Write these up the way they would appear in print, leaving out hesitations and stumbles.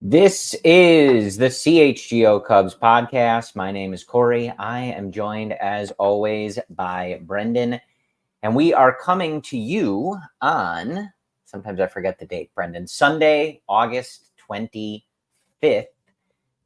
This is the CHGO Cubs Podcast. My name is Corey. I am joined, as always, by Brendan. And we are coming to you on, sometimes I forget the date, Brendan, Sunday, August 25th.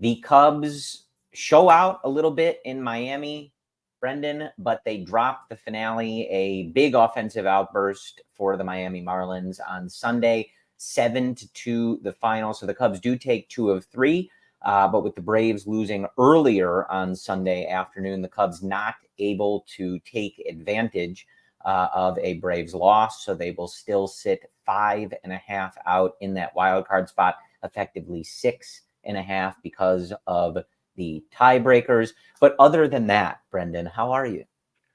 The Cubs show out a little bit in Miami, Brendan, but they dropped the finale, a big offensive outburst for the Miami Marlins on Sunday. 7-2 the final. So the Cubs do take 2 of 3, but with the Braves losing earlier on Sunday afternoon, the Cubs not able to take advantage of a Braves loss. So they will still sit 5.5 out in that wild card spot, effectively 6.5 because of the tiebreakers. But other than that, Brendan, how are you?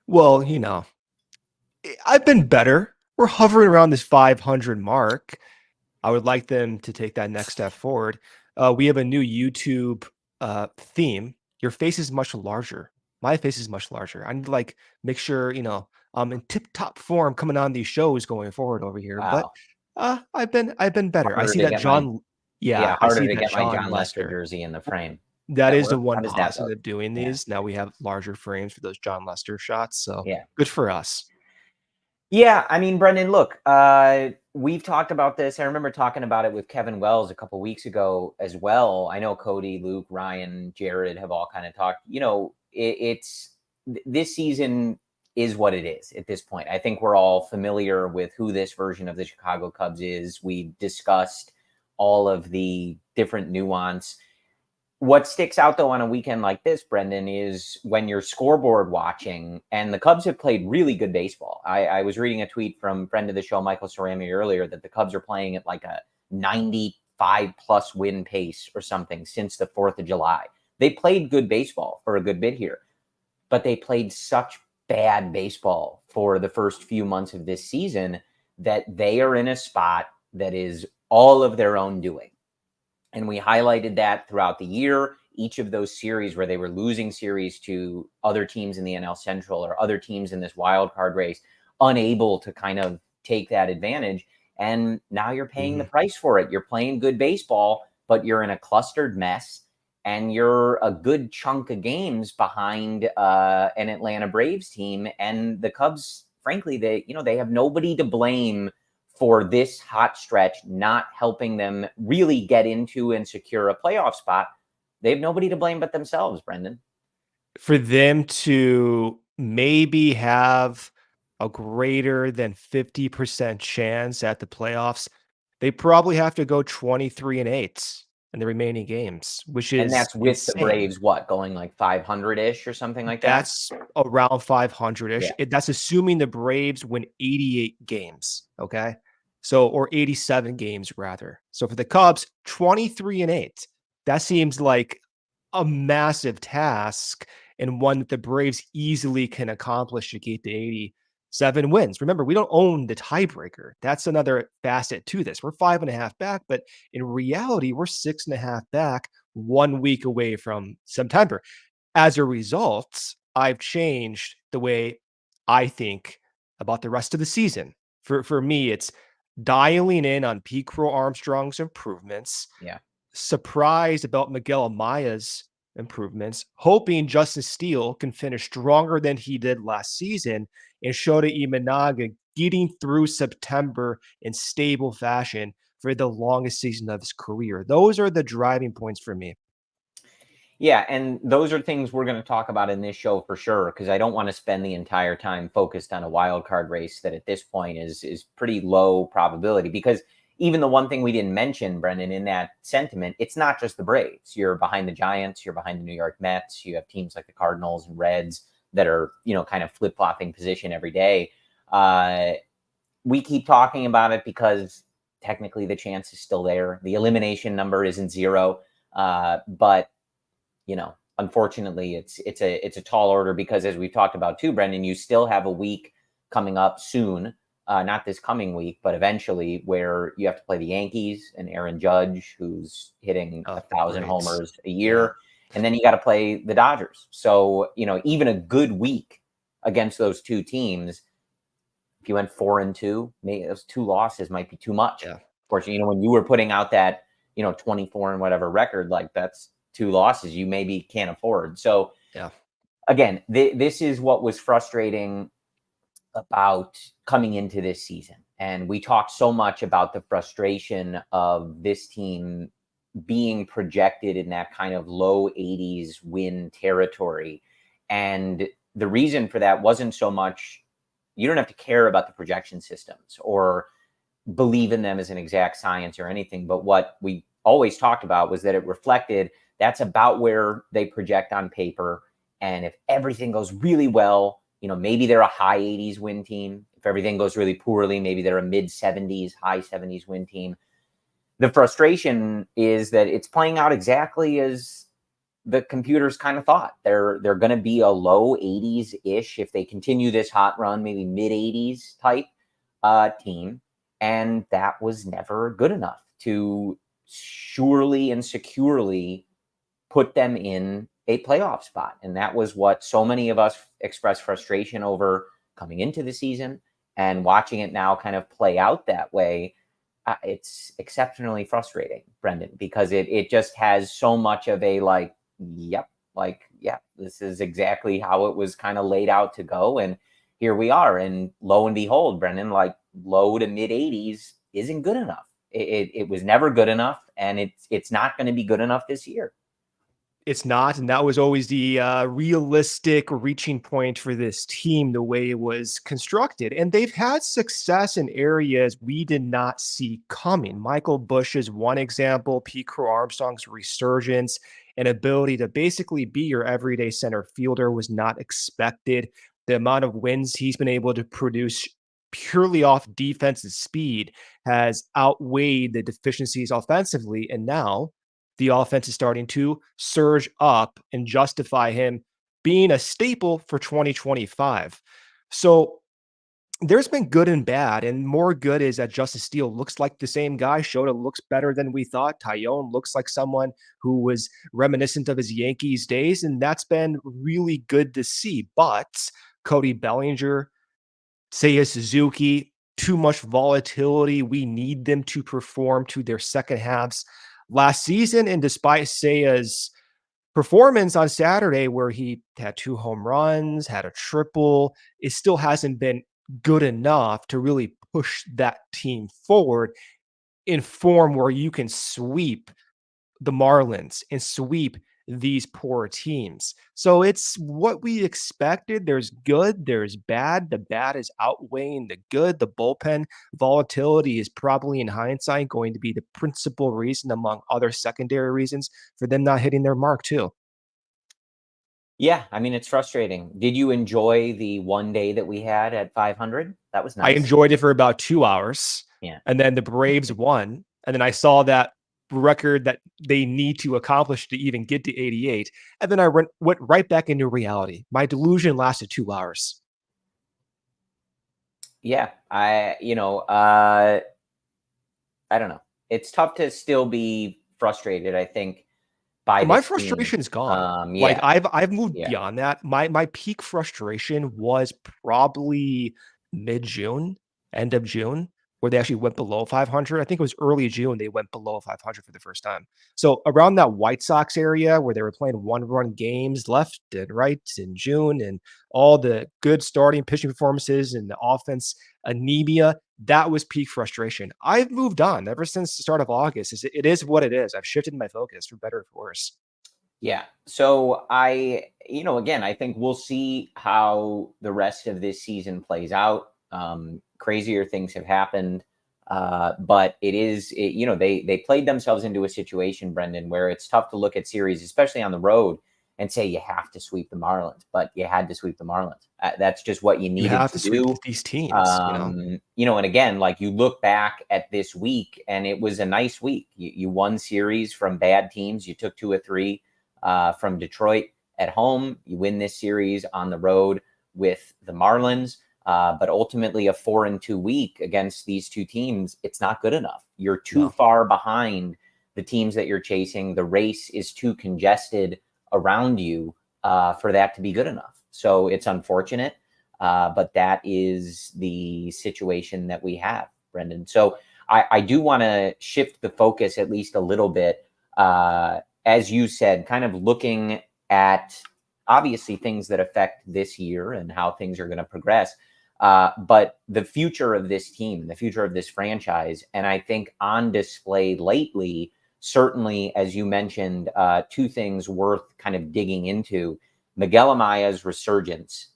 Well, I've been better. We're hovering around this 500 mark. I would like them to take that next step forward. We have a new YouTube theme. Your face is much larger. My face is much larger. I need to make sure, I'm in tip-top form coming on these shows going forward over here. Wow. But I've been better. Harder I see to that get John. Yeah, I harder see to that get my John John Lester Lester jersey in the frame. That is work? the one How does that positive look? doing Yeah. these. Now we have larger frames for those John Lester shots. So Yeah. good for us. Yeah, I mean, Brendan, look, we've talked about this. I remember talking about it with Kevin Wells a couple weeks ago as well. I know Cody, Luke, Ryan, Jared have all kind of talked. This season is what it is at this point. I think we're all familiar with who this version of the Chicago Cubs is. We discussed all of the different nuance. What sticks out, though, on a weekend like this, Brendan, is when you're scoreboard watching, and the Cubs have played really good baseball. I was reading a tweet from friend of the show, Michael Cerami, earlier that the Cubs are playing at like a 95-plus win pace or something since the 4th of July. They played good baseball for a good bit here, but they played such bad baseball for the first few months of this season that they are in a spot that is all of their own doing. And we highlighted that throughout the year. Each of those series where they were losing series to other teams in the NL Central or other teams in this wild card race, unable to kind of take that advantage. And now you're paying the price for it. You're playing good baseball, but you're in a clustered mess. And you're a good chunk of games behind an Atlanta Braves team. And the Cubs, frankly, they have nobody to blame for this hot stretch not helping them really get into and secure a playoff spot. They have nobody to blame but themselves, Brendan. For them to maybe have a greater than 50% chance at the playoffs, they probably have to go 23-8 in the remaining games, which is And that's with insane. the Braves, going like 500-ish or something like that? That's around 500-ish. Yeah. That's assuming the Braves win 88 games, okay? Or 87 games, rather. So for the Cubs, 23-8. That seems like a massive task and one that the Braves easily can accomplish to get to 87 wins. Remember, we don't own the tiebreaker. That's another facet to this. We're 5.5 back, but in reality, we're 6.5 back, 1 week away from September. As a result, I've changed the way I think about the rest of the season. For me, it's dialing in on Pete Crow-Armstrong's improvements. Yeah. Surprised about Miguel Amaya's improvements, hoping Justin Steele can finish stronger than he did last season, and Shota Imanaga getting through September in stable fashion for the longest season of his career. Those are the driving points for me. Yeah, and those are things we're going to talk about in this show for sure, because I don't want to spend the entire time focused on a wild card race that at this point is pretty low probability. Because even the one thing we didn't mention, Brendan, in that sentiment, it's not just the Braves. You're behind the Giants, you're behind the New York Mets, you have teams like the Cardinals and Reds that are, kind of flip-flopping position every day. We keep talking about it because technically the chance is still there. The elimination number isn't 0, but unfortunately, it's a tall order because, as we've talked about too, Brendan, you still have a week coming up soon, not this coming week, but eventually, where you have to play the Yankees and Aaron Judge, who's hitting 1,000 homers a year, and then you got to play the Dodgers. So, even a good week against those two teams, if you went 4-2, maybe those 2 losses might be too much. Yeah. Of course, when you were putting out that 24 and whatever record, like that's 2 losses you maybe can't afford. So Yeah. again, this is what was frustrating about coming into this season. And we talked so much about the frustration of this team being projected in that kind of low 80s win territory. And the reason for that wasn't so much, you don't have to care about the projection systems or believe in them as an exact science or anything. But what we always talked about was that it reflected that's about where they project on paper. And if everything goes really well, maybe they're a high 80s win team. If everything goes really poorly, maybe they're a mid 70s, high 70s win team. The frustration is that it's playing out exactly as the computers kind of thought. They're going to be a low 80s ish if they continue this hot run, maybe mid 80s type team. And that was never good enough to surely and securely put them in a playoff spot. And that was what so many of us expressed frustration over coming into the season, and watching it now kind of play out that way. It's exceptionally frustrating, Brendan, because it just has so much of a yeah, this is exactly how it was kind of laid out to go. And here we are. And lo and behold, Brendan, like low to mid 80s isn't good enough. It was never good enough. And it's not going to be good enough this year. It's not. And that was always the realistic reaching point for this team, the way it was constructed. And they've had success in areas we did not see coming. Michael Busch is one example. Pete Crow-Armstrong's resurgence and ability to basically be your everyday center fielder was not expected. The amount of wins he's been able to produce purely off defense and speed has outweighed the deficiencies offensively. And now the offense is starting to surge up and justify him being a staple for 2025. So there's been good and bad, and more good is that Justice Steele looks like the same guy. Shota looks better than we thought. Tyone looks like someone who was reminiscent of his Yankees days, and that's been really good to see. But Cody Bellinger, Seiya Suzuki, too much volatility. We need them to perform to their second halves last season. And despite Seiya's performance on Saturday, where he had 2 home runs, had a triple, it still hasn't been good enough to really push that team forward in form where you can sweep the Marlins and sweep these poor teams. So it's what we expected. There's good, there's bad. The bad is outweighing the good. The bullpen volatility is probably, in hindsight, going to be the principal reason, among other secondary reasons, for them not hitting their mark too. Yeah, I mean, it's frustrating. Did you enjoy the one day that we had at 500? That was nice. I enjoyed it for about 2 hours. Yeah. And then the Braves won. And then I saw that record that they need to accomplish to even get to 88. And then I went right back into reality. My delusion lasted 2 hours. Yeah, I don't know. It's tough to still be frustrated, I think, by my this frustration's team. gone. Yeah. I've moved beyond that. My peak frustration was probably mid-June, end of June, where they actually went below 500. I think it was early June they went below 500 for the first time. So around that White Sox area where they were playing one-run games left and right in June, and all the good starting pitching performances and the offense anemia, that was peak frustration. I've moved on ever since the start of August. It is what it is. I've shifted my focus, for better or for worse. Yeah. So again, I think we'll see how the rest of this season plays out. Crazier things have happened. But they played themselves into a situation, Brendan, where it's tough to look at series, especially on the road, and say you have to sweep the Marlins, but you had to sweep the Marlins. That's just what you needed have to sweep do. These teams, and again, like you look back at this week, and it was a nice week. You won series from bad teams. You took 2 or 3 from Detroit at home. You win this series on the road with the Marlins. But ultimately a 4-2 week against these 2 teams, it's not good enough. You're too far behind the teams that you're chasing. The race is too congested around you for that to be good enough. So it's unfortunate, but that is the situation that we have, Brendan. So I do want to shift the focus at least a little bit. As you said, kind of looking at obviously things that affect this year and how things are going to progress. But the future of this team, the future of this franchise, and I think on display lately, certainly, as you mentioned, two things worth kind of digging into. Miguel Amaya's resurgence,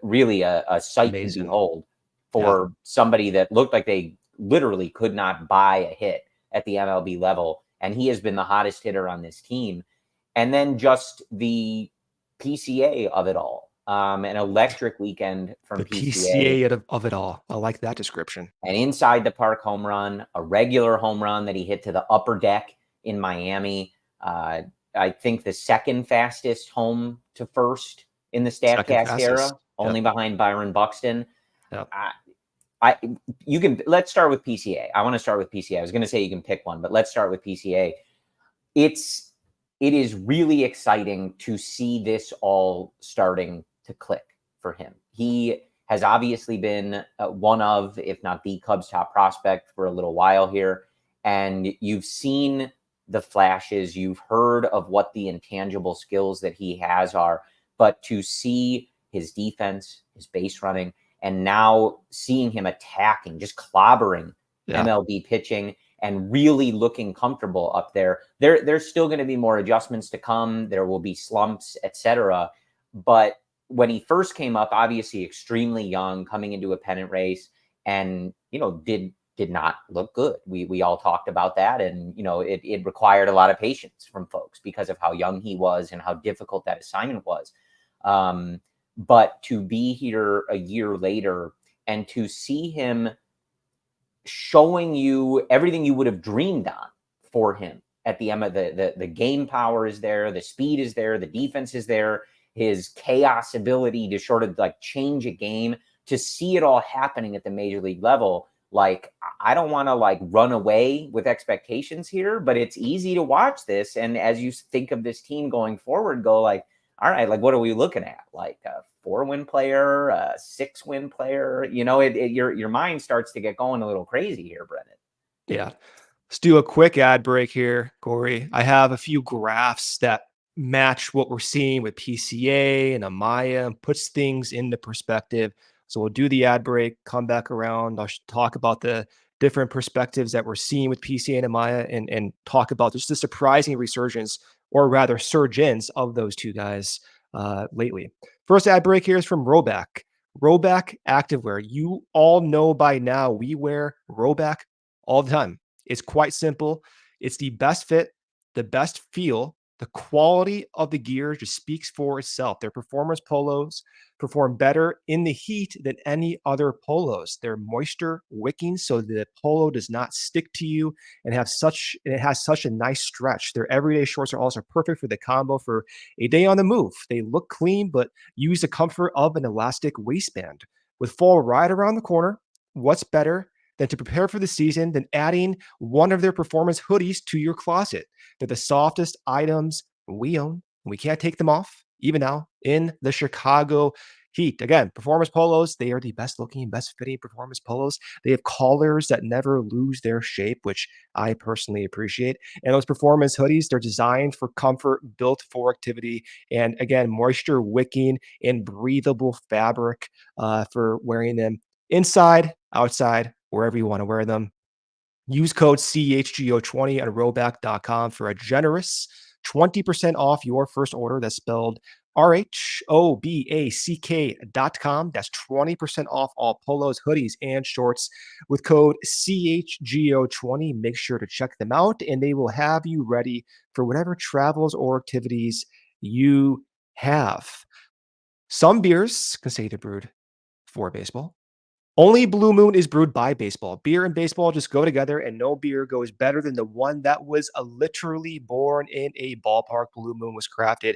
really a sight Amazing. to behold for somebody that looked like they literally could not buy a hit at the MLB level. And he has been the hottest hitter on this team. And then just the PCA of it all. An electric weekend from The PCA. PCA of it all. I like that description. An inside the park home run, a regular home run that he hit to the upper deck in Miami. I think the second fastest home to first in the StatCast era, only behind Byron Buxton. Yep. Let's start with PCA. I want to start with PCA. I was going to say you can pick one, but let's start with PCA. It is really exciting to see this all starting to click for him. He has obviously been one of, if not the Cubs' top prospect for a little while here. And you've seen the flashes, you've heard of what the intangible skills that he has are, but to see his defense, his base running, and now seeing him attacking, just clobbering MLB pitching and really looking comfortable up there. There's still going to be more adjustments to come. There will be slumps, etc. But when he first came up, obviously extremely young, coming into a pennant race, and did not look good. We all talked about that, and it required a lot of patience from folks because of how young he was and how difficult that assignment was. But to be here a year later and to see him showing you everything you would have dreamed on for him at the end of the game power is there, the speed is there, the defense is there, his chaos ability to sort of like change a game, to see it all happening at the major league level. Like, I don't want to like run away with expectations here, but it's easy to watch this. And as you think of this team going forward, go like, all right, like, what are we looking at? Like a 4-win player, a 6-win player, your mind starts to get going a little crazy here, Brendan. Yeah. Let's do a quick ad break here, Corey. I have a few graphs that match what we're seeing with PCA and Amaya and puts things into perspective. So we'll do the ad break, come back around. I'll talk about the different perspectives that we're seeing with PCA and Amaya and talk about just the surprising resurgence, or rather surgence, of those two guys lately. First ad break here is from Roback. Roback activewear. You all know by now we wear Roback all the time. It's quite simple. It's the best fit, the best feel. The quality of the gear just speaks for itself. Their performance polos perform better in the heat than any other polos. They're moisture wicking, so the polo does not stick to you and it has such a nice stretch. Their everyday shorts are also perfect for the combo for a day on the move. They look clean, but use the comfort of an elastic waistband. With fall right around the corner, what's better than to prepare for the season than adding one of their performance hoodies to your closet? They're the softest items we own, and we can't take them off, even now in the Chicago heat. Again, performance polos, they are the best looking, best fitting performance polos. They have collars that never lose their shape, which I personally appreciate. And those performance hoodies, they're designed for comfort, built for activity, and again, moisture wicking and breathable fabric for wearing them inside, outside, wherever you want to wear them. Use code CHGO20 at Roback.com for a generous 20% off your first order. That's spelled RHOBACK.com. That's 20% off all polos, hoodies, and shorts with code CHGO20. Make sure to check them out, and they will have you ready for whatever travels or activities you have. Some beers can say they're brewed for baseball. Only Blue Moon is brewed by baseball. Beer and baseball just go together, and no beer goes better than the one that was literally born in a ballpark. Blue Moon was crafted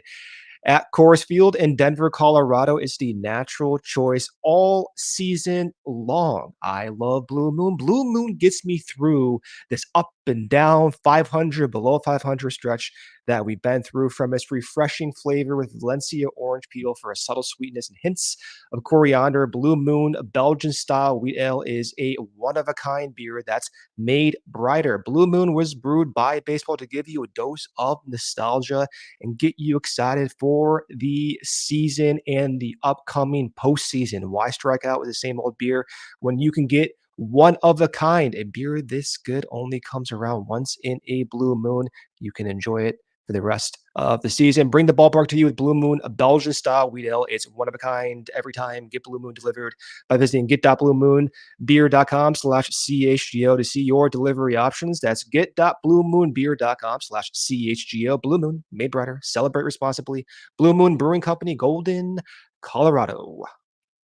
at Coors Field in Denver, Colorado. It's the natural choice all season long. I love Blue Moon. Blue Moon gets me through this up and down, 500, below 500 stretch that we've been through. From its refreshing flavor with Valencia orange peel for a subtle sweetness and hints of coriander, Blue Moon Belgian style wheat ale is a one-of-a-kind beer that's made brighter. Blue Moon was brewed by baseball to give you a dose of nostalgia and get you excited for the season and the upcoming postseason. Why strike out with the same old beer when you can get one of a kind? A beer this good only comes around once in a blue moon. You can enjoy it for the rest of the season. Bring the ballpark to you with Blue Moon, a Belgian style wheat ale. It's one of a kind every time. Get Blue Moon delivered by visiting get.bluemoonbeer.com/CHGO to see your delivery options. That's get.bluemoonbeer.com/CHGO. Blue Moon, made brighter. Celebrate responsibly. Blue Moon Brewing Company, Golden, Colorado.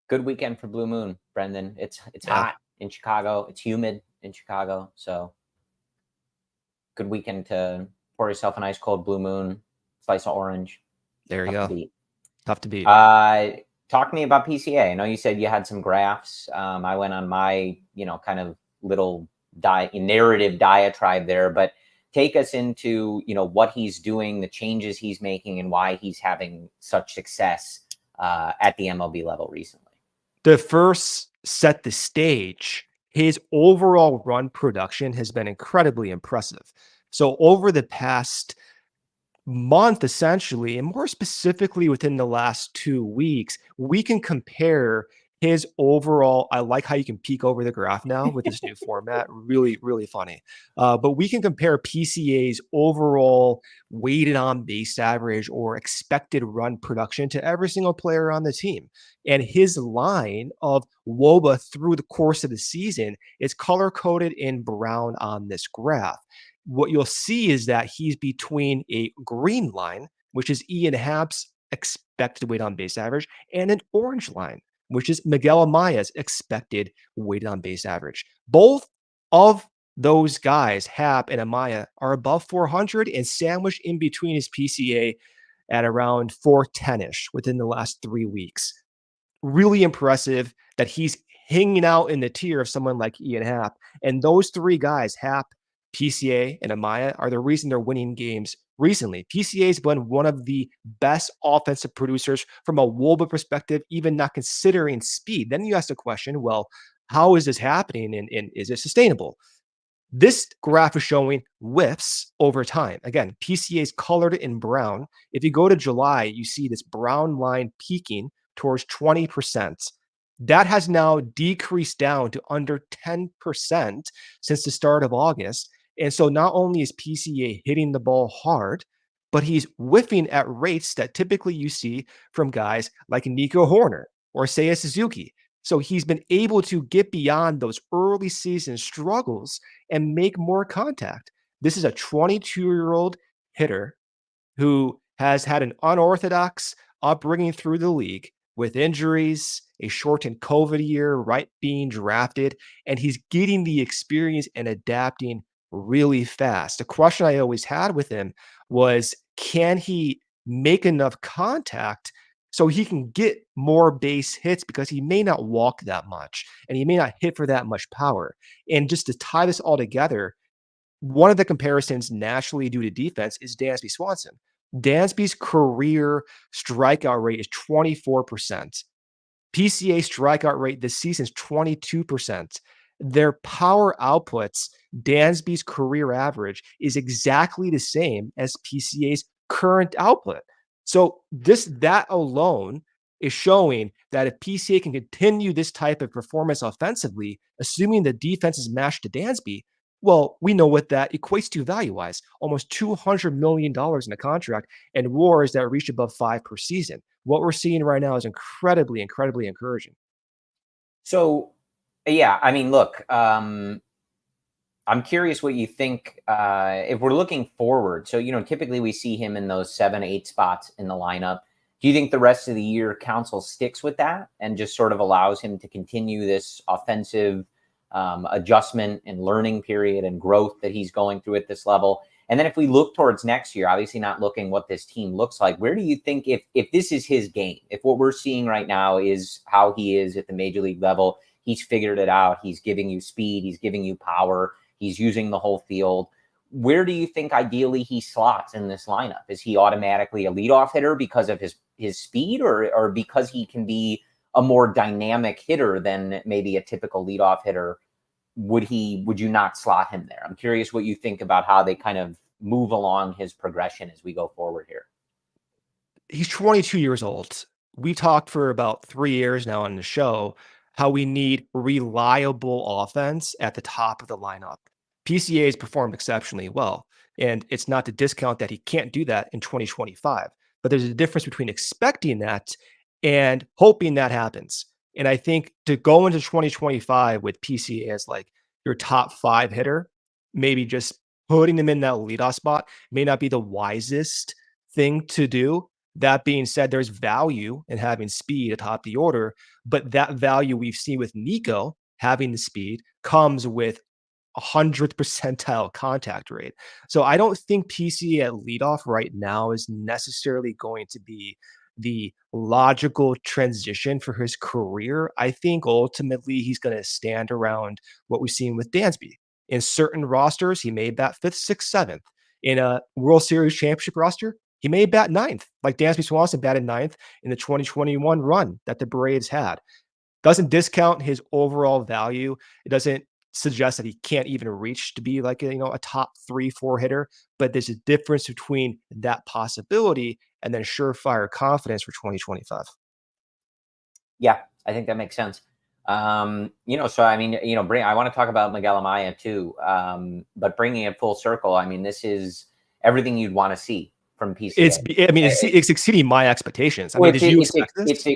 Good weekend for Blue Moon, Brendan. It's hot in Chicago. It's humid in Chicago. So good weekend to pour yourself a nice cold Blue Moon, slice of orange. There you go. Tough to beat. Talk to me about PCA. I know you said you had some graphs. I went on my, kind of little narrative diatribe there, but take us into, what he's doing, the changes he's making, and why he's having such success at the MLB level recently. To first set the stage, his overall run production has been incredibly impressive. So over the past month, essentially, and more specifically within the last 2 weeks, we can compare his overall. I like how you can peek over the graph now with this new format. Really, really funny. But we can compare PCA's overall weighted on base average or expected run production to every single player on the team. And his line of WOBA through the course of the season is color coded in brown on this graph. What you'll see is that he's between a green line, which is Ian Happ's expected weighted on base average, and an orange line, which is Miguel Amaya's expected weighted on base average. Both of those guys, Happ and Amaya, are above 400 and sandwiched in between his PCA at around 410-ish within the last 3 weeks. Really impressive that he's hanging out in the tier of someone like Ian Happ. And those three guys, Happ, PCA, and Amaya, are the reason they're winning games recently. PCA has been one of the best offensive producers from a WOBA perspective, even not considering speed. Then you ask the question, well, how is this happening and is it sustainable? This graph is showing whiffs over time. Again, PCA is colored in brown. If you go to July, you see this brown line peaking towards 20%. That has now decreased down to under 10% since the start of August. And so not only is PCA hitting the ball hard, but he's whiffing at rates that typically you see from guys like Nico Horner or Seiya Suzuki. So he's been able to get beyond those early season struggles and make more contact. This is a 22-year-old hitter who has had an unorthodox upbringing through the league with injuries, a shortened COVID year, right being drafted, and he's getting the experience and adapting really fast. The question I always had with him was, can he make enough contact so he can get more base hits, because he may not walk that much and he may not hit for that much power. And just to tie this all together, one of the comparisons naturally due to defense is Dansby Swanson. Dansby's career strikeout rate is 24%. PCA strikeout rate this season is 22%. Their power outputs, Dansby's career average is exactly the same as PCA's current output. So that alone is showing that if PCA can continue this type of performance offensively, assuming the defense is matched to Dansby, well, we know what that equates to value-wise. Almost $200 million in a contract and WARs that reach above 5 per season. What we're seeing right now is incredibly, incredibly encouraging. So, yeah, I mean, look, I'm curious what you think if we're looking forward. So, typically we see him in those 7-8 spots in the lineup. Do you think the rest of the year Counsell sticks with that and just sort of allows him to continue this offensive adjustment and learning period and growth that he's going through at this level? And then if we look towards next year, obviously not looking what this team looks like, where do you think if this is his game, if what we're seeing right now is how he is at the major league level, he's figured it out, he's giving you speed, he's giving you power, He's using the whole field. Where do you think ideally he slots in this lineup? Is he automatically a leadoff hitter because of his speed, or because he can be a more dynamic hitter than maybe a typical leadoff hitter? Would you not slot him there? I'm curious what you think about how they kind of move along his progression as we go forward here. He's 22 years old. We talked for about 3 years now on the show how we need reliable offense at the top of the lineup. PCA has performed exceptionally well, and it's not to discount that he can't do that in 2025. But there's a difference between expecting that and hoping that happens. And I think to go into 2025 with PCA as like your top 5 hitter, maybe just putting him in that leadoff spot may not be the wisest thing to do. That being said, there's value in having speed atop the order, but that value we've seen with Nico having the speed comes with 100th percentile contact rate. So I don't think PCA at leadoff right now is necessarily going to be the logical transition for his career. I think ultimately he's going to stand around what we've seen with Dansby. In certain rosters, he may bat 5th, 6th, 7th. In a World Series championship roster, he may bat 9th, like Dansby Swanson batted 9th in the 2021 run that the Braves had. Doesn't discount his overall value. It doesn't suggest that he can't even reach to be like a top 3-4 hitter, but there's a difference between that possibility and then surefire confidence for 2025. Yeah, I think that makes sense. So I mean, I want to talk about Miguel Amaya too, but bringing it full circle, I mean, this is everything you'd want to see from PCA. It's exceeding my expectations. I mean, did you expect this?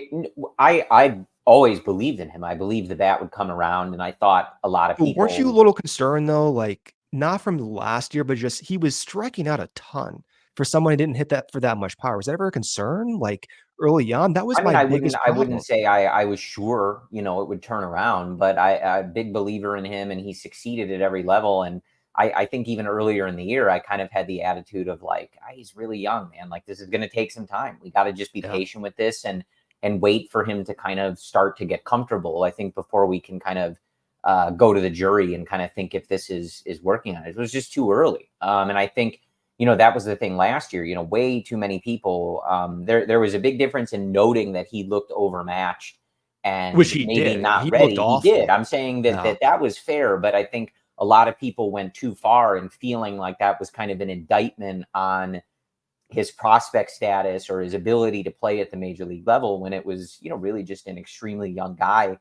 I always believed in him. I believed the bat would come around, and I thought a lot of people. Weren't you a little concerned though, like not from last year, but just he was striking out a ton for someone who didn't hit that for that much power? Was that ever a concern? Like early on, that was my biggest problem. I wouldn't say I was sure, it would turn around, but I'm a big believer in him, and he succeeded at every level. And I think even earlier in the year, I kind of had the attitude of like, he's really young, man. Like this is going to take some time. We got to just be patient with this and wait for him to kind of start to get comfortable. I think before we can kind of go to the jury and kind of think if this is working on it. It was just too early. And I think, that was the thing last year, way too many people. There was a big difference in noting that he looked overmatched and which he maybe did. not he ready. He did. I'm saying that was fair, but I think a lot of people went too far in feeling like that was kind of an indictment on his prospect status or his ability to play at the major league level, when it was, really just an extremely young guy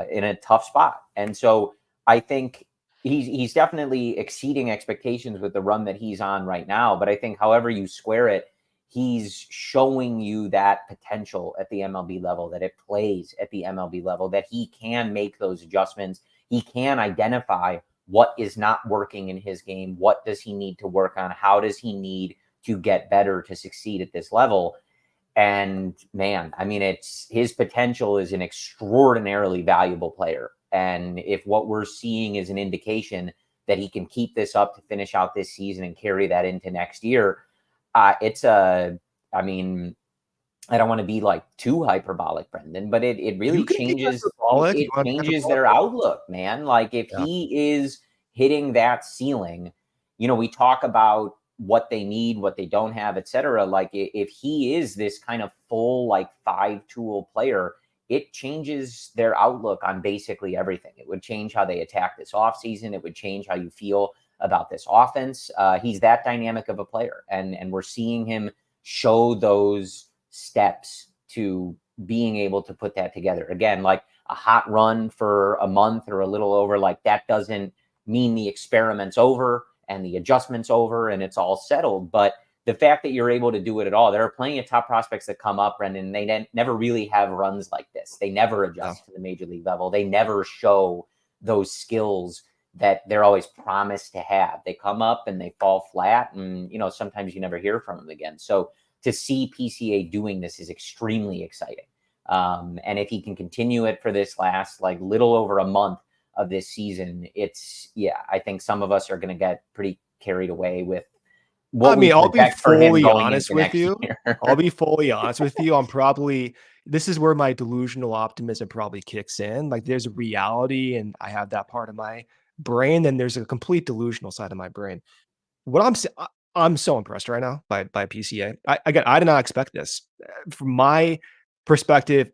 in a tough spot. And so I think he's definitely exceeding expectations with the run that he's on right now. But I think however you square it, he's showing you that potential at the MLB level, that it plays at the MLB level, that he can make those adjustments. He can identify what is not working in his game. What does he need to work on? How does he need to get better to succeed at this level? And man, I mean, his potential is an extraordinarily valuable player. And if what we're seeing is an indication that he can keep this up to finish out this season and carry that into next year, I mean, I don't want to be like too hyperbolic, Brendan, but it really changes their outlook, man. Like if he is hitting that ceiling, we talk about what they need, what they don't have, et cetera. Like if he is this kind of full, like 5-tool player, it changes their outlook on basically everything. It would change how they attack this offseason. It would change how you feel about this offense. He's that dynamic of a player, and we're seeing him show those steps to being able to put that together. Again, like a hot run for a month or a little over, like that doesn't mean the experiment's over and the adjustment's over and it's all settled. But the fact that you're able to do it at all, there are plenty of top prospects that come up, Brendan, they never really have runs like this. They never adjust to the major league level. They never show those skills that they're always promised to have. They come up and they fall flat, and sometimes you never hear from them again. So to see PCA doing this is extremely exciting. And if he can continue it for this last like little over a month of this season, I think some of us are going to get pretty carried away with what I'll be fully honest with you. I'll be fully honest with you. This is where my delusional optimism probably kicks in. Like there's a reality, and I have that part of my brain, then there's a complete delusional side of my brain. What I'm so impressed right now by PCA. I did not expect this. From my perspective,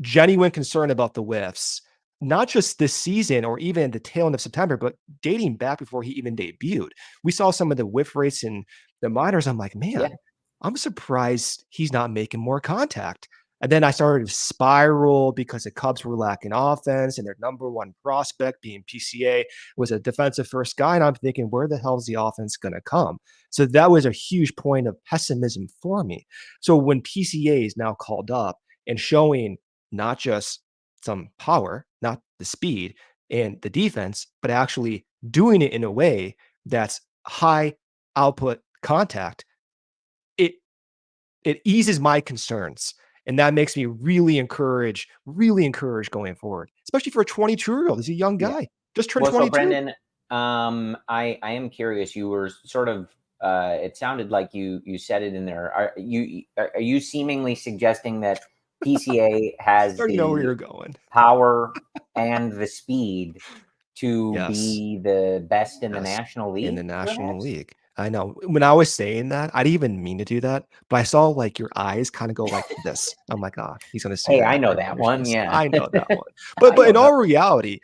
genuine concern about the whiffs, not just this season or even the tail end of September, but dating back before he even debuted. We saw some of the whiff rates in the minors. I'm like, Yeah. man, I'm surprised he's not making more contact. And then I started to spiral because the Cubs were lacking offense and their number one prospect being PCA was a defensive first guy. And I'm thinking, where the hell is the offense going to come? So that was a huge point of pessimism for me. So when PCA is now called up and showing not just some power, not the speed and the defense, but actually doing it in a way that's high output contact, it it eases my concerns. And that makes me really encouraged going forward, especially for a 22-year-old. He's a young Yeah. guy, just turned Well, so 22. Brendan, I am curious. You were sort of it sounded like you said it in there. Are you seemingly suggesting that PCA has Starting to know where the you're going. power and the speed to Yes. be the best in the Yes. National In the League, National perhaps? League. I know. When I was saying that, I didn't even mean to do that, but I saw like your eyes kind of go like this. I'm like, "Ah, he's gonna say Hey, that I know after I that finish one. this." Yeah. I know that one. But I in know all that. reality,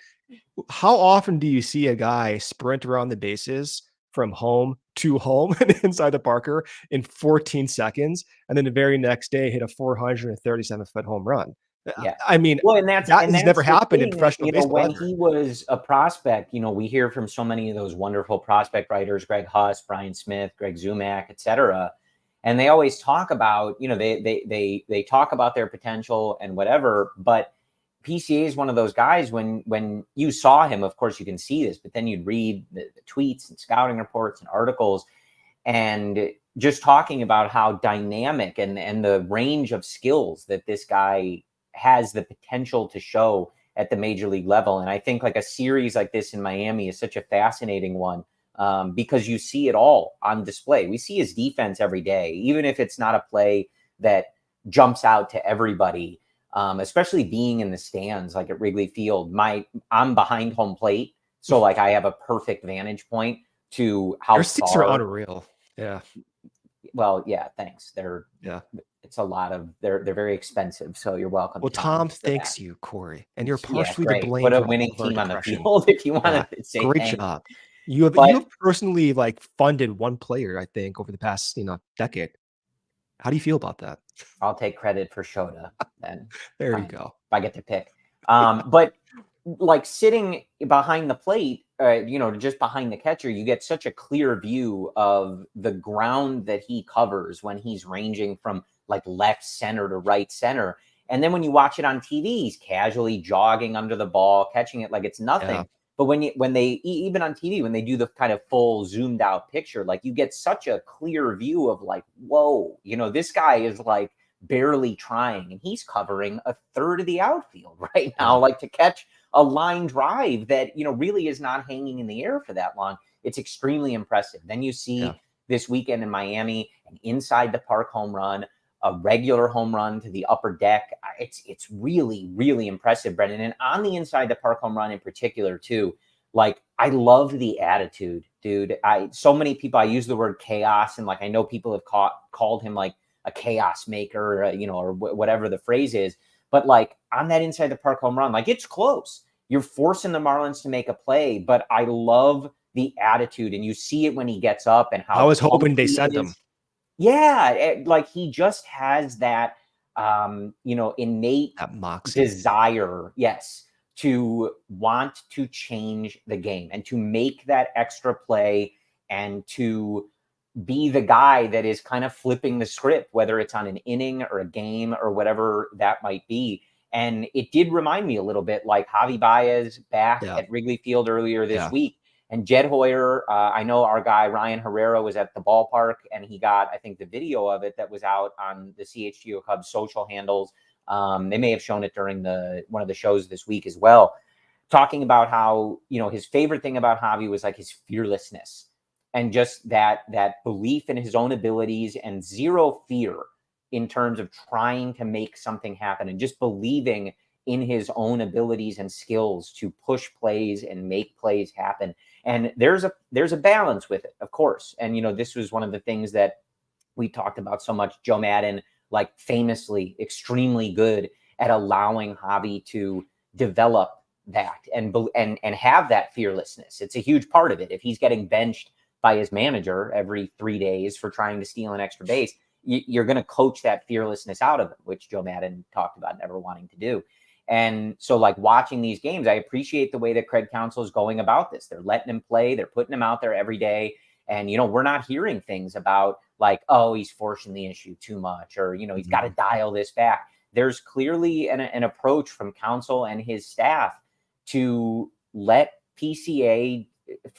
how often do you see a guy sprint around the bases from home to home and inside the Parker in 14 seconds, and then the very next day hit a 437-foot home run? Yeah. I mean, Well, and that's that and has never that's the happened in thing, professional baseball when ever. he was a prospect, we hear from so many of those wonderful prospect writers, Greg Huss, Brian Smith, Greg Zumak, et cetera. And they always talk about, they talk about their potential and whatever, but PCA is one of those guys when you saw him, of course you can see this, but then you'd read the tweets and scouting reports and articles and just talking about how dynamic and the range of skills that this guy has the potential to show at the major league level. And I think like a series like this in Miami is such a fascinating one, because you see it all on display. We see his defense every day, even if it's not a play that jumps out to everybody, especially being in the stands, like at Wrigley Field. I'm behind home plate, so like I have a perfect vantage point to how Your seats are far. unreal. Yeah. Well, yeah, thanks. Yeah. It's a lot of they're very expensive. So you're welcome, Well, Tom, Tom for that. thanks you, Corey, and you're Yeah, partially to great. blame Put a for all winning of our team on the depression. field if you want Yeah, to say great thanks. job. You But have personally like funded one player, I think, over the past decade. How do you feel about that? I'll take credit for Shota then. There you Fine. go. If I get to pick. But like sitting behind the plate, just behind the catcher, you get such a clear view of the ground that he covers when he's ranging from like left center to right center. And then when you watch it on TV, he's casually jogging under the ball, catching it like it's nothing. Yeah. But even on TV, when they do the kind of full zoomed out picture, like you get such a clear view of like, whoa, this guy is like barely trying and he's covering a third of the outfield right now, Yeah. like to catch a line drive that, really is not hanging in the air for that long. It's extremely impressive. Then you see this weekend in Miami, an inside the park home run, a regular home run to the upper deck. It's really, really impressive, Brendan. And on the inside the park home run in particular too, like I love the attitude, dude. So many people, I use the word chaos, and like I know people have called him like a chaos maker, or whatever the phrase is. But like on that inside the park home run, like it's close. You're forcing the Marlins to make a play, but I love the attitude, and you see it when he gets up and I how was hoping pumped they he sent him. is. Yeah, like he just has that, innate That moxie. desire, yes, to want to change the game and to make that extra play and to be the guy that is kind of flipping the script, whether it's on an inning or a game or whatever that might be. And it did remind me a little bit like Javi Baez back Yeah. at Wrigley Field earlier this week. And Jed Hoyer, I know our guy Ryan Herrera was at the ballpark and he got, I think, the video of it that was out on the CHGO Cubs social handles. They may have shown it during one of the shows this week as well, talking about how, his favorite thing about Javi was like his fearlessness and just that belief in his own abilities and zero fear in terms of trying to make something happen and just believing in his own abilities and skills to push plays and make plays happen. And there's a balance with it, of course. And, this was one of the things that we talked about so much. Joe Madden, like, famously extremely good at allowing Javi to develop that and have that fearlessness. It's a huge part of it. If he's getting benched by his manager every 3 days for trying to steal an extra base, you're going to coach that fearlessness out of him, which Joe Madden talked about never wanting to do. And so, like, watching these games, I appreciate the way that Craig Counsell is going about this. They're letting him play. They're putting him out there every day. And, we're not hearing things about like, oh, he's forcing the issue too much, or, he's got to dial this back. There's clearly an approach from Counsell and his staff to let PCA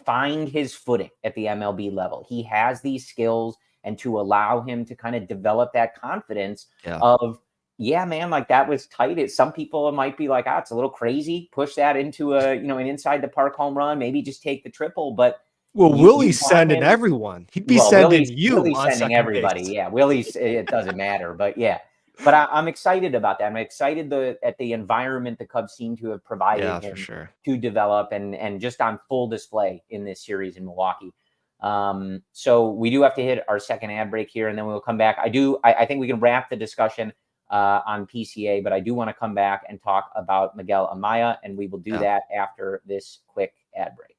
find his footing at the MLB level. He has these skills, and to allow him to kind of develop that confidence of, yeah, man, like, that was tight. Some people might be like, it's a little crazy. Push that into an inside the park home run. Maybe just take the triple. But Willie's sending everyone. He'd be sending Willie's on sending everybody. base. Yeah, Willie's. It doesn't matter. But yeah. But I'm excited about that. I'm excited at the environment the Cubs seem to have provided him to develop and just on full display in this series in Milwaukee. So we do have to hit our second ad break here, and then we'll come back. I think we can wrap the discussion on PCA, but I do want to come back and talk about Miguel Amaya, and we will do that after this quick ad break.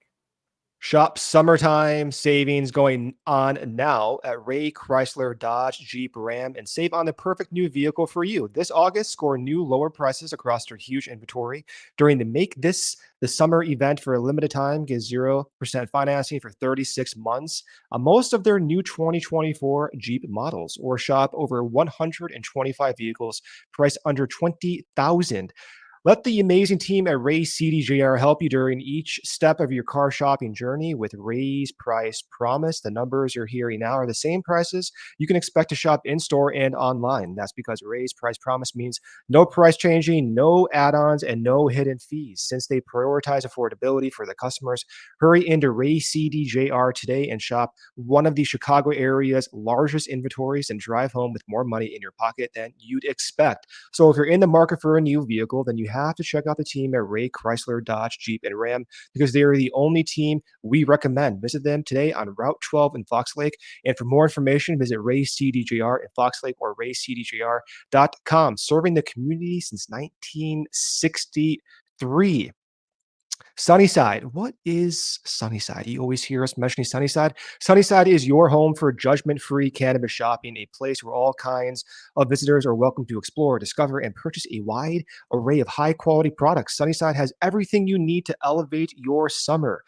Shop summertime savings going on now at Ray Chrysler Dodge Jeep Ram and save on the perfect new vehicle for you. This August, score new lower prices across their huge inventory during the Make This the Summer event for a limited time. Get 0% financing for 36 months on most of their new 2024 Jeep models, or shop over 125 vehicles priced under $20,000. Let the amazing team at Ray CDJR help you during each step of your car shopping journey with Ray's Price Promise. The numbers you're hearing now are the same prices you can expect to shop in-store and online. That's because Ray's Price Promise means no price changing, no add-ons, and no hidden fees. Since they prioritize affordability for the customers, hurry into Ray CDJR today and shop one of the Chicago area's largest inventories and drive home with more money in your pocket than you'd expect. So if you're in the market for a new vehicle, then you have to check out the team at Ray Chrysler Dodge Jeep and Ram, because they are the only team we recommend. Visit them today on Route 12 in Fox Lake. And for more information, visit Ray CDJR in Fox Lake or raycdjr.com. Serving the community since 1963. Sunnyside. What is Sunnyside? You always hear us mentioning Sunnyside. Sunnyside is your home for judgment-free cannabis shopping, a place where all kinds of visitors are welcome to explore, discover, and purchase a wide array of high-quality products. Sunnyside has everything you need to elevate your summer.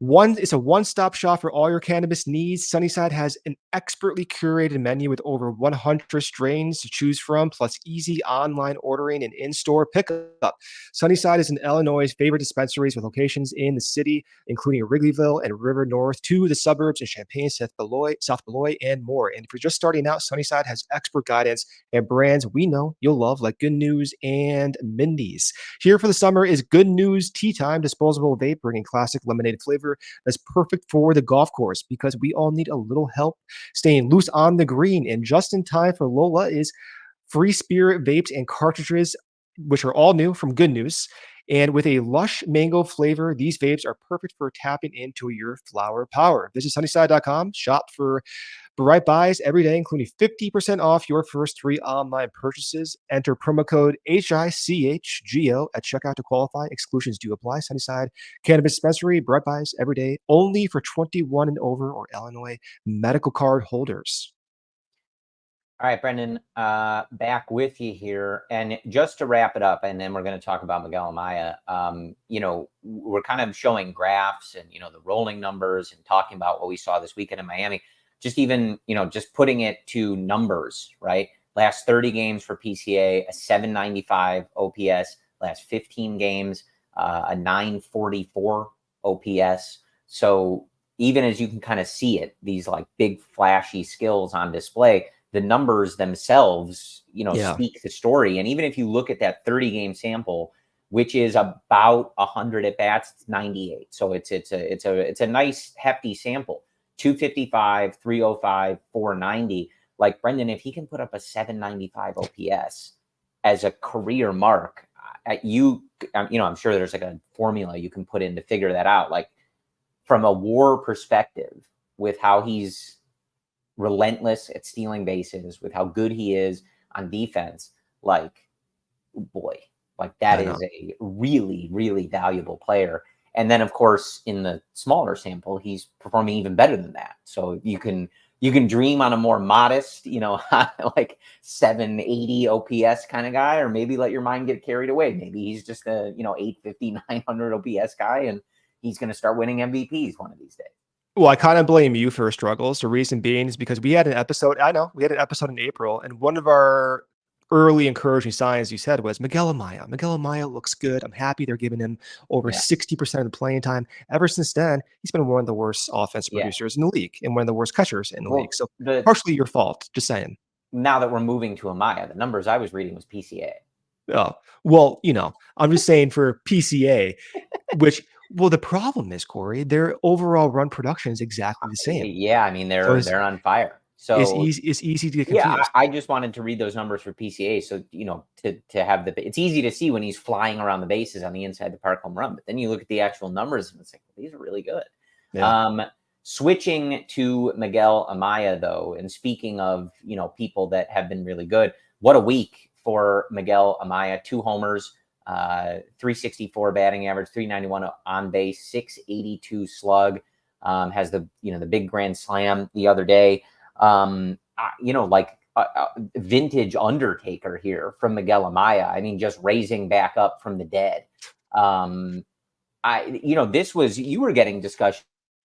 It's a one-stop shop for all your cannabis needs. Sunnyside has an expertly curated menu with over 100 strains to choose from, plus easy online ordering and in-store pickup. Sunnyside is in Illinois' favorite dispensaries with locations in the city, including Wrigleyville and River North, to the suburbs in Champaign, South Beloit, and more. And if you're just starting out, Sunnyside has expert guidance and brands we know you'll love, like Good News and Mindy's. Here for the summer is Good News Tea Time disposable vape, bringing classic lemonade flavor that's perfect for the golf course, because we all need a little help staying loose on the green. And just in time for Lola is Free Spirit vapes and cartridges, which are all new from Good News. And with a lush mango flavor, these vapes are perfect for tapping into your flower power. Visit sunnyside.com, shop for bright buys every day, including 50% off your first 3 online purchases. Enter promo code HICHGO at checkout to qualify. Exclusions do apply. Sunnyside Cannabis Dispensary, bright buys every day, only for 21 and over or Illinois medical card holders. All right, Brendan, back with you here. And just to wrap it up, and then we're going to talk about Miguel Amaya, we're kind of showing graphs and, the rolling numbers and talking about what we saw this weekend in Miami. Just even, just putting it to numbers, right? Last 30 games for PCA, a 795 OPS. Last 15 games, a 944 OPS. So even as you can kind of see it, these like big flashy skills on display, the numbers themselves, speak the story. And even if you look at that 30-game sample, which is about 100 at bats, it's 98. So it's a nice hefty sample. 255, 305, 490. Like, Brendan, if he can put up a 795 OPS as a career mark, I'm sure there's like a formula you can put in to figure that out. Like from a WAR perspective, with how he's relentless at stealing bases, with how good he is on defense, like, boy, like that is a really, really valuable player. And then, of course, in the smaller sample, he's performing even better than that. So you can dream on a more modest, like 780 OPS kind of guy, or maybe let your mind get carried away. Maybe he's just a 850, 900 OPS guy, and he's going to start winning MVPs one of these days. Well, I kind of blame you for his struggles. The reason being is because we had an episode in April, and one of our early encouraging signs you said was Miguel Amaya. Miguel Amaya looks good. I'm happy they're giving him over 60% of the playing time. Ever since then, he's been one of the worst offensive producers in the league and one of the worst catchers in the league. So partially your fault, just saying. Now that we're moving to Amaya, the numbers I was reading was PCA. Oh, well, I'm just saying for PCA, which... Well, the problem is, Corey, their overall run production is exactly the same. Yeah, I mean, they're on fire. So it's easy to get confused. Yeah, I just wanted to read those numbers for PCA. So, to have it's easy to see when he's flying around the bases on the inside the park home run. But then you look at the actual numbers and it's like, well, these are really good. Yeah. Switching to Miguel Amaya, though, and speaking of, people that have been really good, what a week for Miguel Amaya. 2 homers. 364 batting average, 391 on base, 682 slug. Has the big grand slam the other day. Vintage Undertaker here from Miguel Amaya. I mean, just raising back up from the dead. You were getting discussions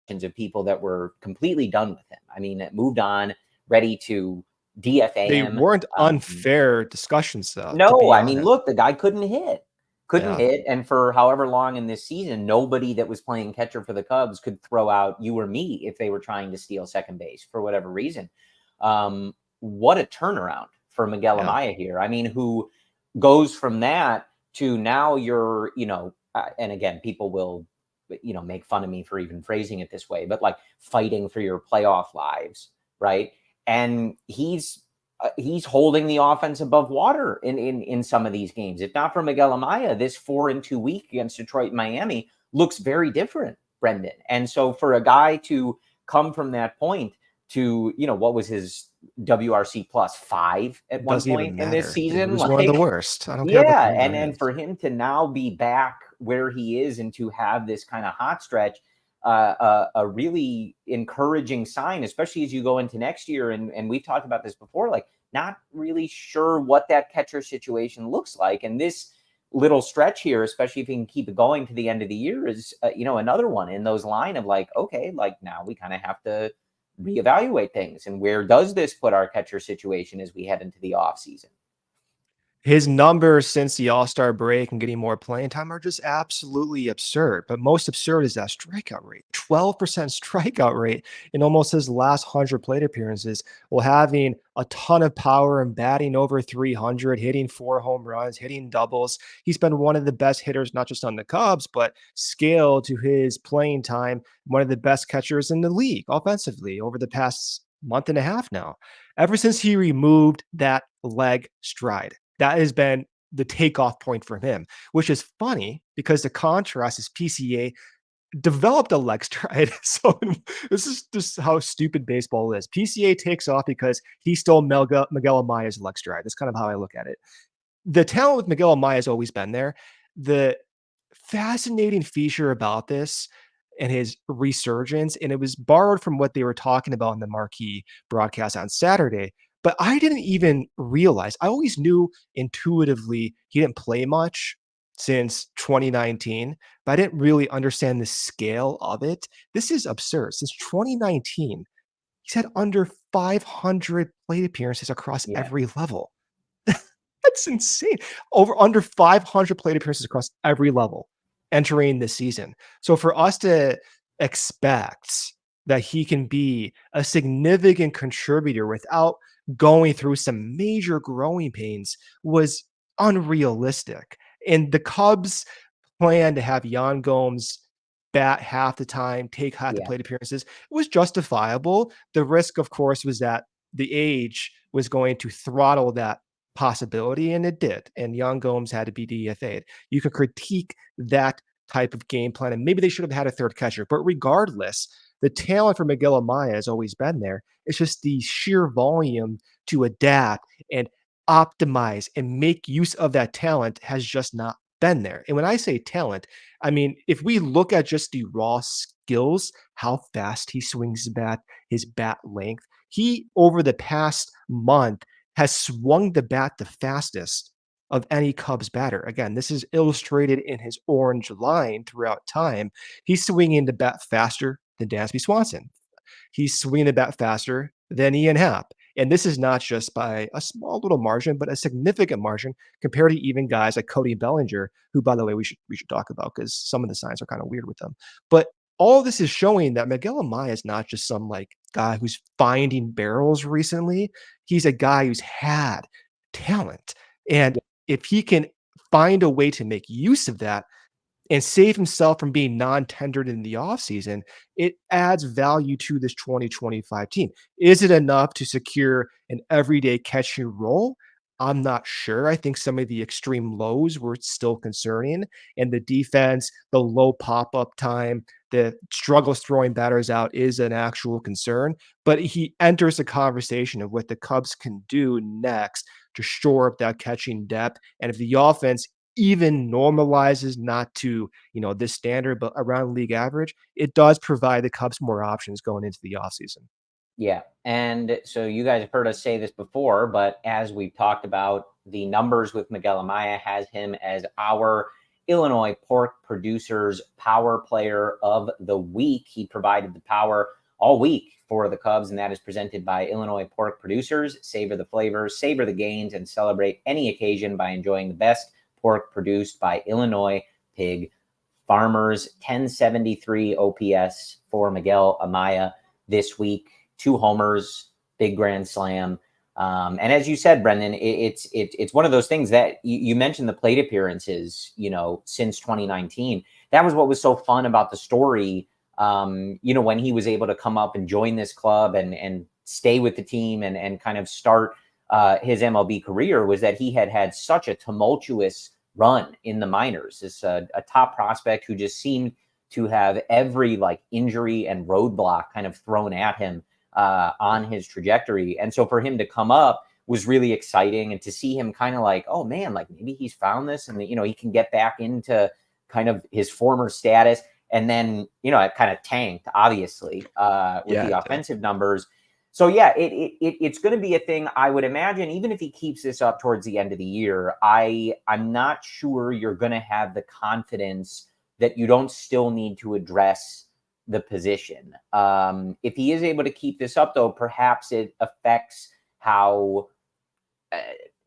of people that were completely done with him. I mean, it moved on, ready to DFA him. They weren't unfair discussions, though. No, I mean, look, the guy couldn't hit. And for however long in this season, nobody that was playing catcher for the Cubs could throw out you or me if they were trying to steal second base for whatever reason. What a turnaround for Miguel Amaya here. I mean, who goes from that to now you're, and again, people will, make fun of me for even phrasing it this way, but like fighting for your playoff lives, right? And he's holding the offense above water in some of these games. If not for Miguel Amaya, this 4-2 week against Detroit and Miami looks very different, Brendan. And so for a guy to come from that point to, what was his WRC plus 5 at one point in this season? It was one of the worst. I don't care. Yeah, and for him to now be back where he is and to have this kind of hot stretch, a really encouraging sign, especially as you go into next year. And we've talked about this before, like not really sure what that catcher situation looks like. And this little stretch here, especially if he can keep it going to the end of the year, is, another one in those line of like, okay, like now we kind of have to reevaluate things. And where does this put our catcher situation as we head into the off season? His numbers since the All-Star break and getting more playing time are just absolutely absurd. But most absurd is that strikeout rate. 12% strikeout rate in almost his last 100 plate appearances, while having a ton of power and batting over 300, hitting 4 home runs, hitting doubles. He's been one of the best hitters, not just on the Cubs, but scale to his playing time, one of the best catchers in the league offensively over the past month and a half now. Ever since he removed that leg stride, that has been the takeoff point for him, which is funny because the contrast is PCA developed a leg stride. So this is just how stupid baseball is. PCA takes off because he stole Miguel Amaya's leg stride. That's kind of how I look at it. The talent with Miguel Amaya has always been there. The fascinating feature about this and his resurgence, and it was borrowed from what they were talking about in the marquee broadcast on Saturday, but I didn't even realize. I always knew intuitively he didn't play much since 2019, but I didn't really understand the scale of it. This is absurd. Since 2019, he's had under 500 plate appearances across every level. That's insane. Under 500 plate appearances across every level entering this season. So for us to expect that he can be a significant contributor without going through some major growing pains was unrealistic. And the Cubs plan to have Yan Gomes bat half the time, take half the plate appearances, was justifiable. The risk, of course, was that the age was going to throttle that possibility, and it did. And Yan Gomes had to be DFA'd. You could critique that type of game plan, and maybe they should have had a third catcher. But regardless, the talent for Miguel Amaya has always been there. It's just the sheer volume to adapt and optimize and make use of that talent has just not been there. And when I say talent, I mean, if we look at just the raw skills, how fast he swings his bat length, he over the past month has swung the bat the fastest of any Cubs batter. Again, this is illustrated in his orange line throughout time. He's swinging the bat faster than Dansby Swanson. He's swinging the bat faster than Ian Happ. And this is not just by a small little margin, but a significant margin compared to even guys like Cody Bellinger, who, by the way, we should talk about because some of the signs are kind of weird with them. But all this is showing that Miguel Amaya is not just some like guy who's finding barrels recently. He's a guy who's had talent. And if he can find a way to make use of that and save himself from being non-tendered in the offseason, it adds value to this 2025 team. Is it enough to secure an everyday catching role? I'm not sure. I think some of the extreme lows were still concerning, and the defense, the low pop-up time, the struggles throwing batters out is an actual concern. But he enters the conversation of what the Cubs can do next to shore up that catching depth. And if the offense even normalizes not to, this standard, but around league average, it does provide the Cubs more options going into the offseason. Yeah. And so you guys have heard us say this before, but as we've talked about, the numbers with Miguel Amaya has him as our Illinois pork producers power player of the week. He provided the power all week for the Cubs, and that is presented by Illinois pork producers. Savor the flavors, savor the gains, and celebrate any occasion by enjoying the best pork produced by Illinois pig farmers. 1073 OPS for Miguel Amaya this week. 2 homers, big grand slam. And as you said, Brendan, it's one of those things that you mentioned the plate appearances, since 2019. That was what was so fun about the story. When he was able to come up and join this club and stay with the team and kind of start his MLB career, was that he had such a tumultuous run in the minors. This a top prospect who just seemed to have every injury and roadblock kind of thrown at him on his trajectory. And so for him to come up was really exciting, and to see him kind of oh man, maybe he's found this, and he can get back into kind of his former status. And then, it kind of tanked, obviously, with the offensive numbers. So yeah, it's going to be a thing, I would imagine, even if he keeps this up towards the end of the year. I'm not sure you're going to have the confidence that you don't still need to address the position. If he is able to keep this up, though, perhaps it affects how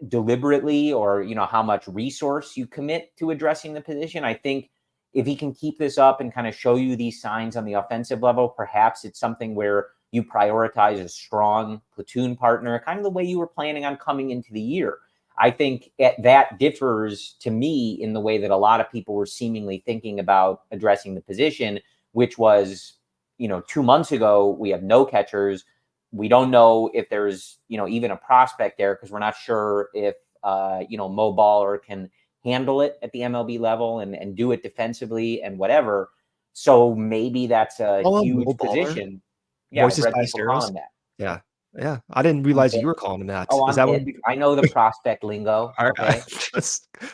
deliberately or, how much resource you commit to addressing the position. I think if he can keep this up and kind of show you these signs on the offensive level, perhaps it's something where you prioritize a strong platoon partner, kind of the way you were planning on coming into the year. I think that differs to me in the way that a lot of people were seemingly thinking about addressing the position, which was, 2 months ago, we have no catchers. We don't know if there's, even a prospect there, because we're not sure if, Mo Baller can handle it at the MLB level and do it defensively and whatever. So maybe that's a huge position. Yeah, Voices by Steros. That. Yeah. I didn't realize you were calling him that. Oh, I know the prospect lingo. Okay.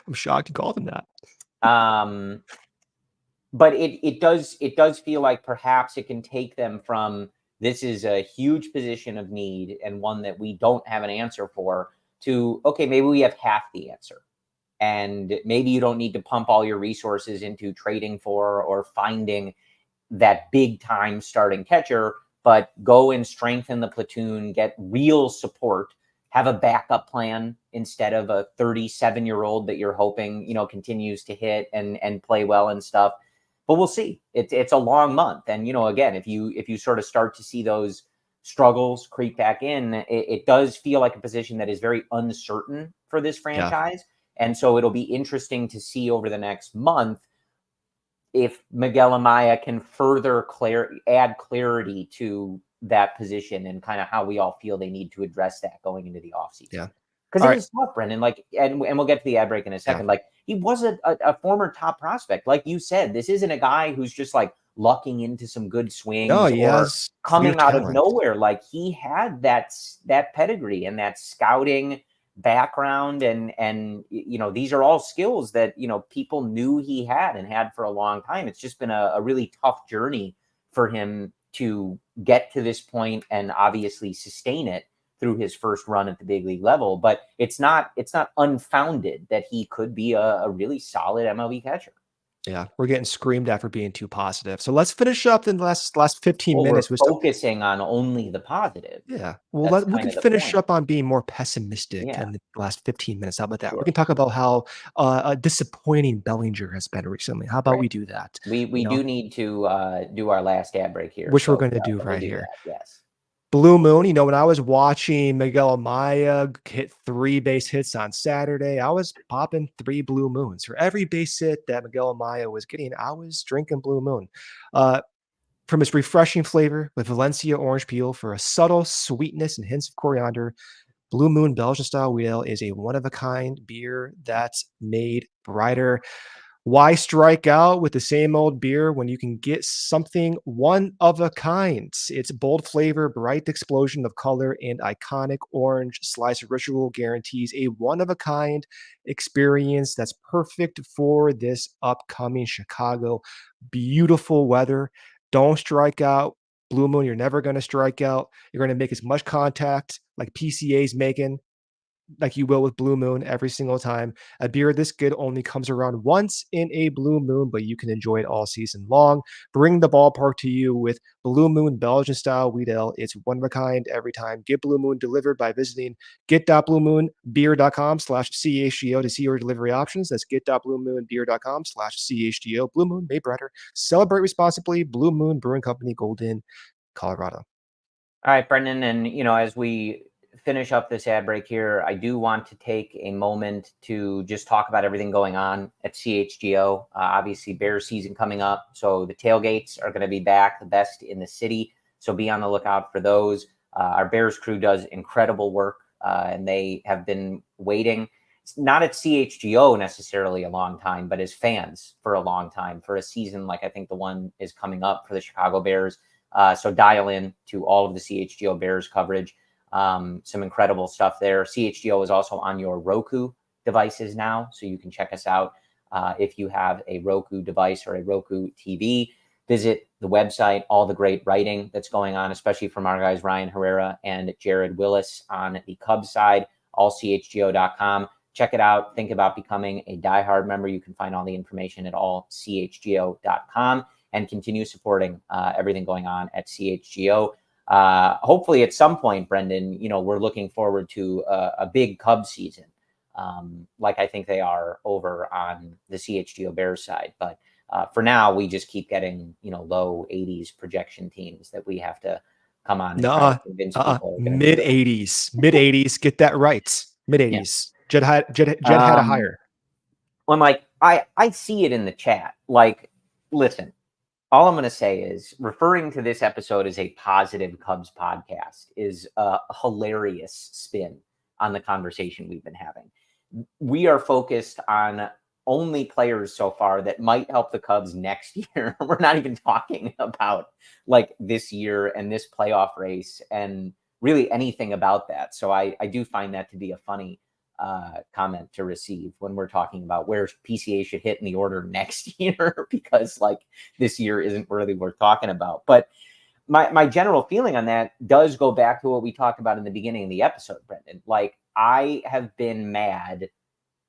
I'm shocked you called him that. But it does feel like perhaps it can take them from, this is a huge position of need and one that we don't have an answer for, to, okay, maybe we have half the answer. And maybe you don't need to pump all your resources into trading for or finding that big time starting catcher, but go and strengthen the platoon, get real support, have a backup plan instead of a 37-year-old that you're hoping, continues to hit and play well and stuff. But we'll see. It's a long month. And, again, if you sort of start to see those struggles creep back in, it does feel like a position that is very uncertain for this franchise. Yeah. And so it'll be interesting to see over the next month if Miguel Amaya can further add clarity to that position and kind of how we all feel they need to address that going into the offseason. Yeah. Because it is tough, Brendan. Like, and we'll get to the ad break in a second. Like, he was a former top prospect. Like you said, this isn't a guy who's just like lucking into some good swings or coming out of nowhere. Like, he had that pedigree and that scouting background, and you know, these are all skills that, you know, people knew he had and had for a long time. It's just been a really tough journey for him to get to this point and obviously sustain it through his first run at the big league level. But it's not unfounded that he could be a really solid MLB catcher. Yeah, we're getting screamed at for being too positive. So let's finish up in the last 15 minutes. We're focusing on only the positive. Yeah. Well, we can finish up on being more pessimistic in the last 15 minutes. How about that? We can talk about how disappointing Bellinger has been recently. How about we do that? We do need to do our last ad break here. Which we're going to do right here. Yes. Blue Moon, you know, when I was watching Miguel Amaya hit 3 base hits on Saturday, I was popping 3 Blue Moons. For every base hit that Miguel Amaya was getting, I was drinking Blue Moon. From its refreshing flavor with Valencia orange peel for a subtle sweetness and hints of coriander, Blue Moon Belgian style wheat ale is a one-of-a-kind beer that's made brighter. Why strike out with the same old beer when you can get something one of a kind? Its bold flavor, bright explosion of color, and iconic orange slice ritual guarantees a one-of-a-kind experience that's perfect for this upcoming Chicago. Beautiful weather. Don't strike out. Blue Moon, you're never going to strike out. You're going to make as much contact like PCA's making, like you will with Blue Moon every single time. A beer this good only comes around once in a blue moon, but you can enjoy it all season long. Bring the ballpark to you with Blue Moon Belgian style wheat ale. It's one of a kind every time. Get Blue Moon delivered by visiting get.bluemoonbeer.com/CHGO to see your delivery options. That's get.bluemoonbeer.com/CHGO. Blue Moon, made brighter. Celebrate responsibly. Blue Moon Brewing Company, Golden, Colorado. All right, Brendan. And, you know, as we finish up this ad break here, I do want to take a moment to just talk about everything going on at CHGO. Obviously, Bears season coming up, so the tailgates are going to be back, the best in the city. So be on the lookout for those. Our Bears crew does incredible work, and they have been waiting, not at CHGO necessarily a long time, but as fans for a long time, for a season like I think the one is coming up for the Chicago Bears. So dial in to all of the CHGO Bears coverage. Some incredible stuff there. CHGO is also on your Roku devices now, so you can check us out if you have a Roku device or a Roku TV. Visit the website, all the great writing that's going on, especially from our guys Ryan Herrera and Jared Willis on the Cubs side, allchgo.com. Check it out. Think about becoming a diehard member. You can find all the information at allchgo.com and continue supporting everything going on at CHGO. Hopefully at some point, Brendan, you know, we're looking forward to a big Cubs season, like I think they are over on the CHGO Bears side. But for now, we just keep getting, you know, low 80s projection teams that we have to come on and try to convince people. Mid 80s. Get that right. Mid 80s. Yeah. Jed had a higher. I'm like, I see it in the chat. Like, listen. All I'm going to say is referring to this episode as a positive Cubs podcast is a hilarious spin on the conversation we've been having. We are focused on only players so far that might help the Cubs next year. We're not even talking about like this year and this playoff race and really anything about that. So I do find that to be a funny comment to receive when we're talking about where PCA should hit in the order next year, because like this year isn't really worth talking about. But my general feeling on that does go back to what we talked about in the beginning of the episode, Brendan. Like, I have been mad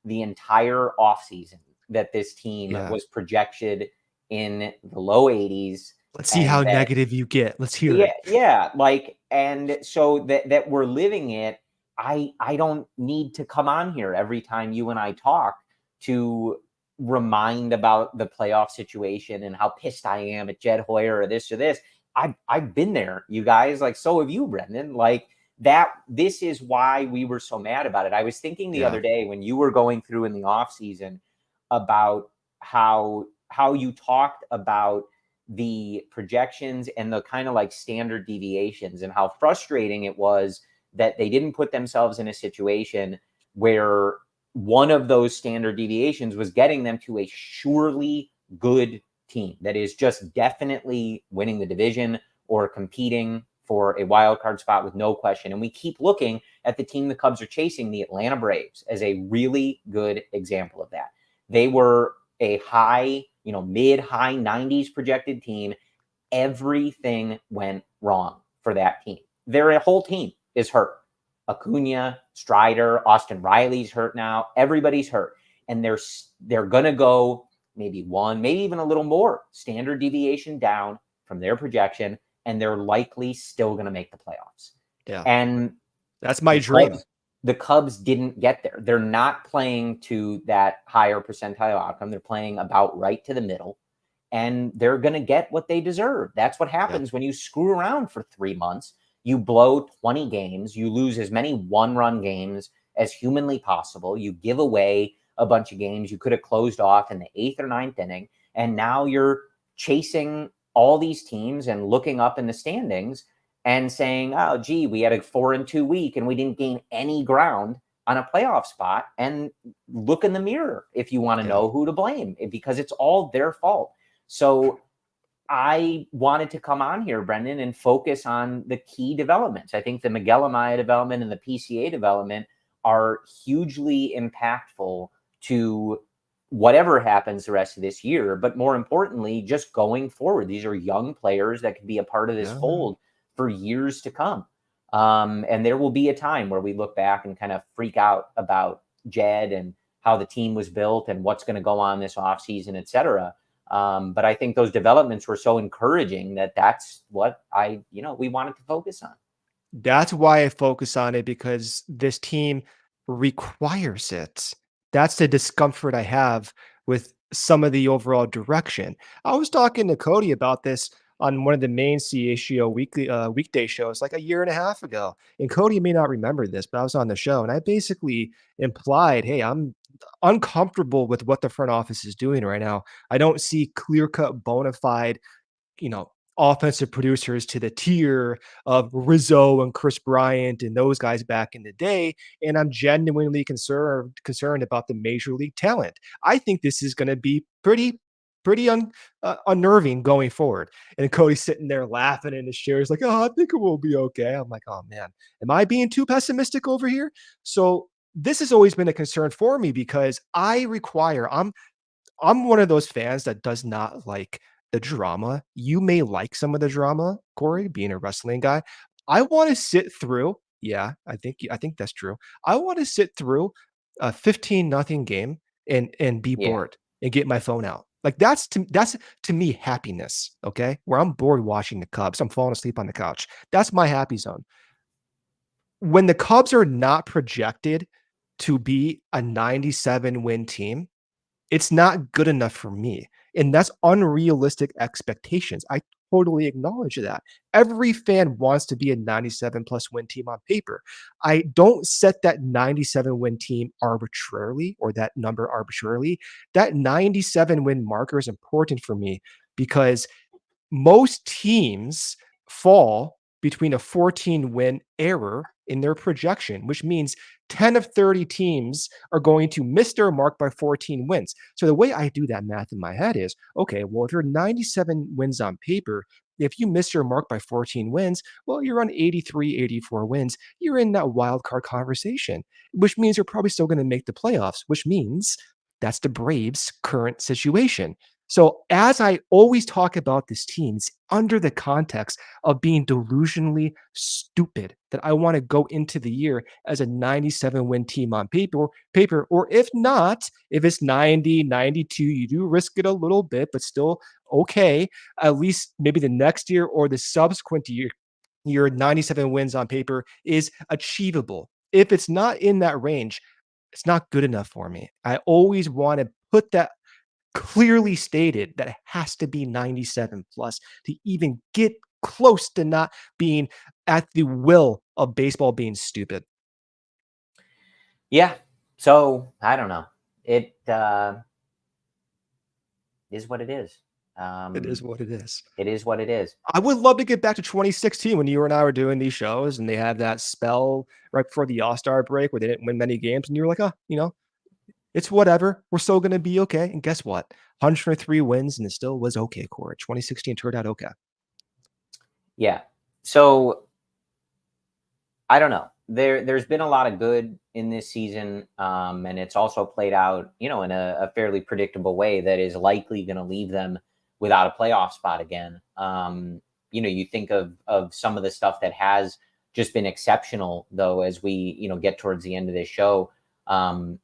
the entire offseason that this team was projected in the low 80s. Let's see how negative you get. Let's hear it. Yeah. Like, and so that we're living it. I don't need to come on here every time you and I talk to remind about the playoff situation and how pissed I am at Jed Hoyer or this or this. I've been there, you guys. Like, so have you, Brendan. Like, this is why we were so mad about it. I was thinking the other day when you were going through in the off season about how you talked about the projections and the kind of like standard deviations and how frustrating it was that they didn't put themselves in a situation where one of those standard deviations was getting them to a surely good team that is just definitely winning the division or competing for a wild card spot with no question. And we keep looking at the team the Cubs are chasing, the Atlanta Braves, as a really good example of that. They were a mid-high 90s projected team. Everything went wrong for that team. Their whole team is hurt. Acuna, Strider, Austin Riley's hurt now. Everybody's hurt. And they're going to go maybe one, maybe even a little more standard deviation down from their projection, and they're likely still going to make the playoffs. Yeah. And that's my dream. The Cubs didn't get there. They're not playing to that higher percentile outcome. They're playing about right to the middle, and they're going to get what they deserve. That's what happens when you screw around for 3 months. You blow 20 games. You lose as many one-run games as humanly possible. You give away a bunch of games you could have closed off in the 8th or 9th inning, and now you're chasing all these teams and looking up in the standings and saying, oh, gee, we had a 4-2 week and we didn't gain any ground on a playoff spot. And look in the mirror if you want to know who to blame, because it's all their fault. So I wanted to come on here, Brendan, and focus on the key developments. I think the Miguel Amaya development and the PCA development are hugely impactful to whatever happens the rest of this year, but more importantly, just going forward. These are young players that could be a part of this fold for years to come. And there will be a time where we look back and kind of freak out about Jed and how the team was built and what's going to go on this offseason, et cetera. But I think those developments were so encouraging that that's what we wanted to focus on. That's why I focus on it, because this team requires it. That's the discomfort I have with some of the overall direction. I was talking to Cody about this on one of the main CHGO weekday shows like a year and a half ago. And Cody may not remember this, but I was on the show and I basically implied, hey, I'm uncomfortable with what the front office is doing right now. I don't see clear-cut bona fide, offensive producers to the tier of Rizzo and Chris Bryant and those guys back in the day. And I'm genuinely concerned about the major league talent. I think this is going to be pretty unnerving going forward. And Cody's sitting there laughing in his chair. He's like, oh, I think it will be okay. I'm like, oh man, am I being too pessimistic over here? So this has always been a concern for me, because I'm one of those fans that does not like the drama. You may like some of the drama, Corey, being a wrestling guy. I want to sit through. Yeah, I think that's true. I want to sit through a 15-0 game and be bored and get my phone out. Like that's to me happiness. Okay, where I'm bored watching the Cubs, I'm falling asleep on the couch. That's my happy zone. When the Cubs are not projected to be a 97 win team, it's not good enough for me. And that's unrealistic expectations. I totally acknowledge that. Every fan wants to be a 97 plus win team on paper. I don't set that 97 win team arbitrarily, or that number arbitrarily. That 97 win marker is important for me, because most teams fall between a 14 win error in their projection, which means 10 of 30 teams are going to miss their mark by 14 wins. So the way I do that math in my head is, okay, well, if you're 97 wins on paper, if you miss your mark by 14 wins, well, you're on 83, 84 wins. You're in that wild card conversation, which means you're probably still going to make the playoffs, which means that's the Braves' current situation. So as I always talk about this team, it's under the context of being delusionally stupid that I want to go into the year as a 97 win team on paper, or if not, if it's 90, 92, you do risk it a little bit, but still okay. At least maybe the next year or the subsequent year, your 97 wins on paper is achievable. If it's not in that range, it's not good enough for me. I always want to put that clearly stated that it has to be 97 plus to even get close to not being at the will of baseball being stupid. Yeah. So I don't know. It is what it is. It is what it is. It is what it is. I would love to get back to 2016 when you and I were doing these shows and they had that spell right before the All-Star break where they didn't win many games. And you were like, it's whatever. We're still going to be okay. And guess what? 103 wins and it still was okay, Corey. 2016 turned out okay. Yeah. So I don't know. There's been a lot of good in this season. And it's also played out, in a fairly predictable way that is likely going to leave them without a playoff spot again. You think of some of the stuff that has just been exceptional, though, as we, get towards the end of this show.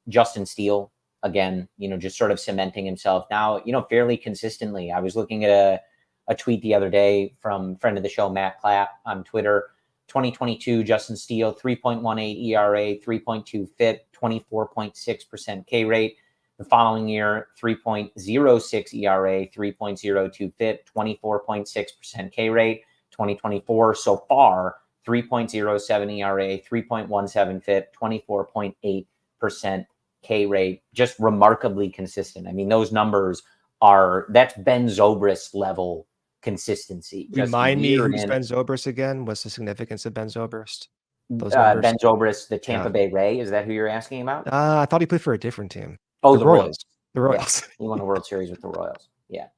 Justin Steele, again, just sort of cementing himself now, fairly consistently. I was looking at a tweet the other day from friend of the show, Matt Clapp on Twitter. 2022, Justin Steele, 3.18 ERA, 3.2 FIP, 24.6% K rate. The following year, 3.06 ERA, 3.02 FIP, 24.6% K rate. 2024 so far, 3.07 ERA, 3.17 FIP, 24.8% K rate. Just remarkably consistent. I mean, those numbers that's Ben Zobrist level consistency. Remind me who's Ben Zobrist again? What's the significance of Ben Zobrist? Ben Zobrist, the Tampa Bay Ray. Is that who you're asking about? I thought he played for a different team. Oh, the Royals. The Royals. Yeah, he won a World Series with the Royals. Yeah.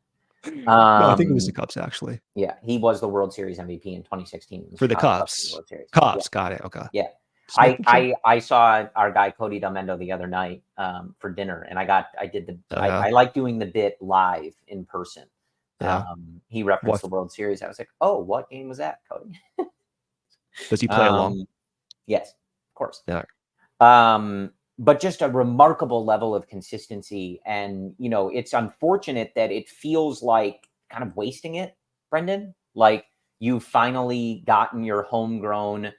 No, I think it was the Cubs, actually. Yeah, he was the World Series MVP in 2016. For the Cubs. Cubs, got it. Okay. Yeah. I saw our guy Cody Delmendo the other night for dinner, and I like doing the bit live in person. Yeah. He referenced the World Series. I was like, oh, what game was that, Cody? Does he play along? Yes, of course. Yeah. But just a remarkable level of consistency. And, it's unfortunate that it feels like kind of wasting it, Brendan. Like you've finally gotten your homegrown,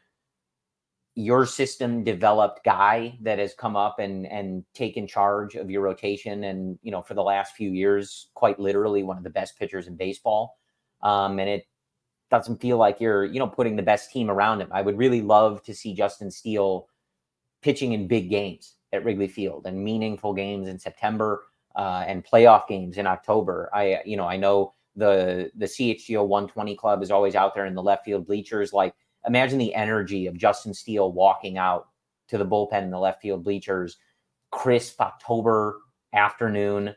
your system developed guy that has come up and taken charge of your rotation. And, for the last few years, quite literally one of the best pitchers in baseball. And it doesn't feel like you're, putting the best team around him. I would really love to see Justin Steele pitching in big games at Wrigley Field and meaningful games in September and playoff games in October. I know the CHGO 120 club is always out there in the left field bleachers. Like, imagine the energy of Justin Steele walking out to the bullpen in the left field bleachers, crisp October afternoon,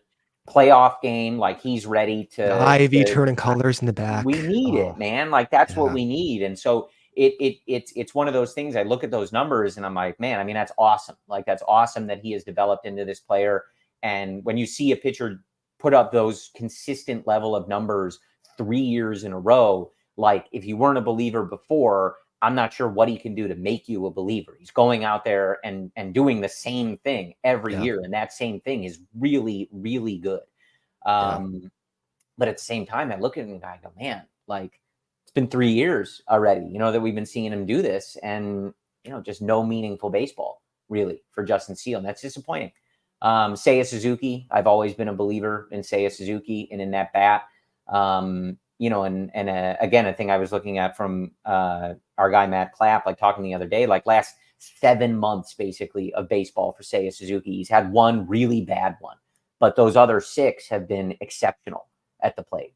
playoff game. Like he's ready to Ivy turning colors in the back. We need it, man. Like that's what we need. And so it's one of those things. I look at those numbers and I'm like, man, I mean, that's awesome. Like that's awesome that he has developed into this player. And when you see a pitcher put up those consistent level of numbers 3 years in a row, like if you weren't a believer before, I'm not sure what he can do to make you a believer. He's going out there and doing the same thing every year. And that same thing is really, really good. But at the same time, I look at him and I go, man, like it's been 3 years already, that we've been seeing him do this and, just no meaningful baseball really for Justin Steele. And that's disappointing. Seiya Suzuki, I've always been a believer in Seiya Suzuki and in that bat. Again, a thing I was looking at from our guy Matt Clapp, like talking the other day, like last 7 months basically of baseball for Seiya Suzuki. He's had one really bad one, but those other 6 have been exceptional at the plate.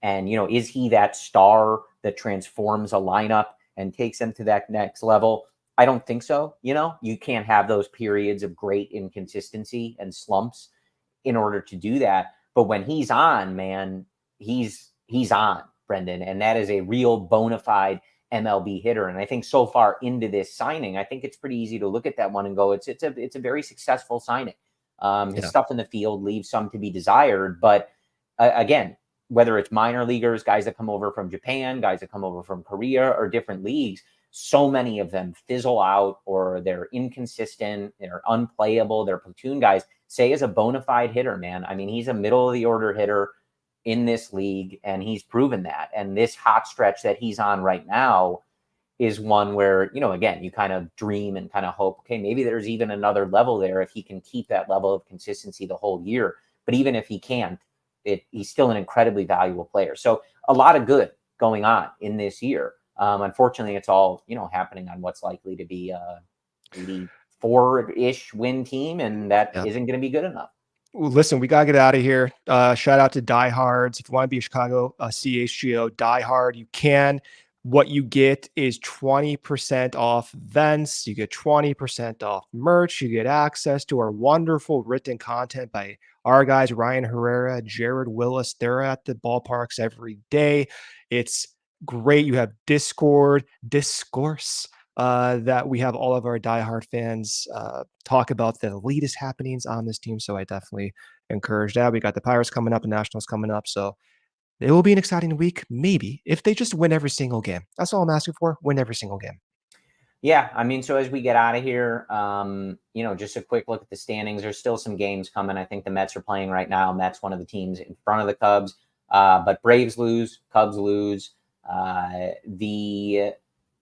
Is he that star that transforms a lineup and takes them to that next level? I don't think so. You can't have those periods of great inconsistency and slumps in order to do that. But when he's on, man, he's on, Brendan. And that is a real bona fide MLB hitter. And I think so far into this signing, I think it's pretty easy to look at that one and go, it's a very successful signing. His stuff in the field leaves some to be desired. But again, whether it's minor leaguers, guys that come over from Japan, guys that come over from Korea or different leagues, so many of them fizzle out or they're inconsistent, they're unplayable, they're platoon guys. Say is a bona fide hitter, man. I mean, he's a middle of the order hitter in this league, and he's proven that. And this hot stretch that he's on right now is one where, again, you kind of dream and kind of hope, okay, maybe there's even another level there if he can keep that level of consistency the whole year. But even if he can't, he's still an incredibly valuable player. So a lot of good going on in this year. Unfortunately, it's all, happening on what's likely to be a 84-ish win team, and that isn't going to be good enough. Listen, we got to get out of here. Shout out to diehards. If you want to be a Chicago CHGO diehard, you can. What you get is 20% off events. You get 20% off merch. You get access to our wonderful written content by our guys, Ryan Herrera, Jared Willis. They're at the ballparks every day. It's great. You have Discord, discourse, that we have all of our diehard fans talk about the latest happenings on this team. So I definitely encourage that. We got the Pirates coming up and Nationals coming up. So it will be an exciting week, maybe, if they just win every single game. That's all I'm asking for, win every single game. Yeah, I mean, so as we get out of here, just a quick look at the standings. There's still some games coming. I think the Mets are playing right now. Mets, one of the teams in front of the Cubs. But Braves lose, Cubs lose. The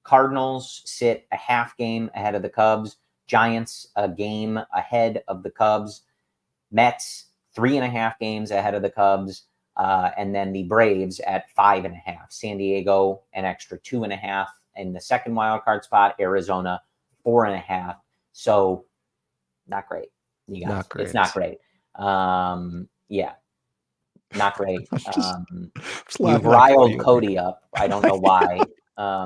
Cardinals sit a half game ahead of the Cubs. Giants a game ahead of the Cubs. Mets 3.5 games ahead of the Cubs. And then the Braves at 5.5. San Diego an extra 2.5 in the second wild card spot. Arizona 4.5. So not great. You guys, Not great. It's not great. Yeah, not great. You've riled Cody up. I don't know why.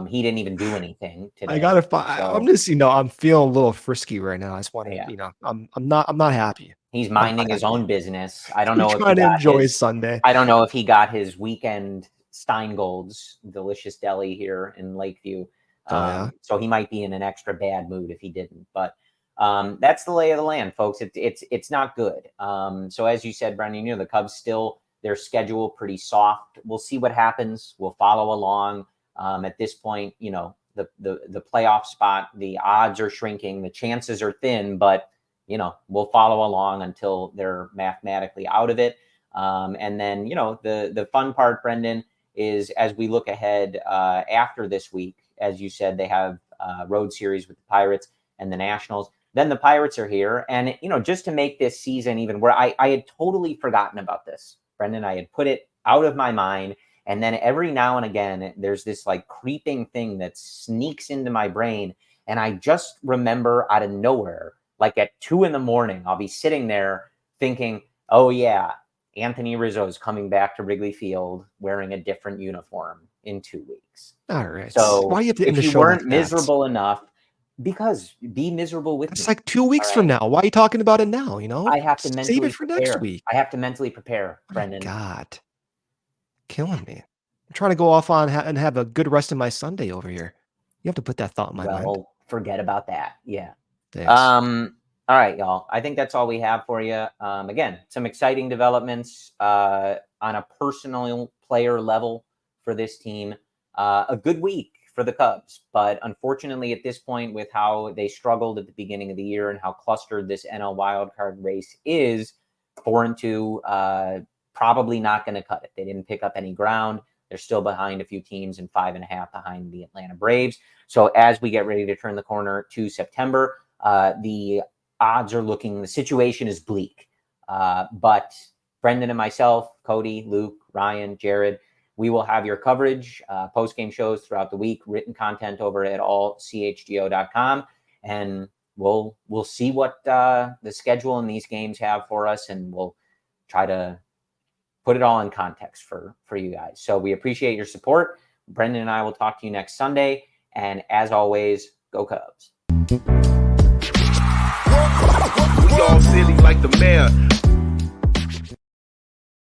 He didn't even do anything today. I gotta find. So, I'm just, I'm feeling a little frisky right now. I just want to, I'm not happy. He's minding his own business. I don't know if trying to enjoy his Sunday. I don't know if he got his weekend Steingold's delicious deli here in Lakeview. So he might be in an extra bad mood if he didn't. But that's the lay of the land, folks. It's not good. So as you said, Brendan, the Cubs still, their schedule pretty soft. We'll see what happens. We'll follow along. At this point, the playoff spot, the odds are shrinking, the chances are thin, but we'll follow along until they're mathematically out of it. And then, the fun part, Brendan, is as we look ahead after this week, as you said, they have a road series with the Pirates and the Nationals. Then the Pirates are here. And, just to make this season even where I had totally forgotten about this, Brendan, I had put it out of my mind. And then every now and again, there's this like creeping thing that sneaks into my brain. And I just remember out of nowhere, like at 2 a.m, I'll be sitting there thinking, oh yeah, Anthony Rizzo is coming back to Wrigley Field wearing a different uniform in 2 weeks. All right. So why do you have to end the if you show weren't like miserable enough, because be miserable with me. It's like 2 weeks from now. Why are you talking about it now? I have to mentally save it for next week. I have to mentally prepare, Brendan. Oh God, killing me. I'm trying to go off on and have a good rest of my Sunday over here. You have to put that thought in my mind. Well, forget about that. Yeah. Thanks. All right, y'all. I think that's all we have for you. Again, some exciting developments on a personal player level for this team. A good week for the Cubs, but unfortunately at this point, with how they struggled at the beginning of the year and how clustered this NL wildcard race is, 4-2, probably not going to cut it. They didn't pick up any ground. They're still behind a few teams and 5.5 behind the Atlanta Braves. So as we get ready to turn the corner to September, the odds are looking, the situation is bleak. But Brendan and myself, Cody, Luke, Ryan, Jared, we will have your coverage, post-game shows throughout the week, written content over at ALLCITY.com. And we'll see what the schedule in these games have for us, and we'll try to put it all in context for you guys. So we appreciate your support. Brendan and I will talk to you next Sunday. And as always, go Cubs. We all silly like the mayor.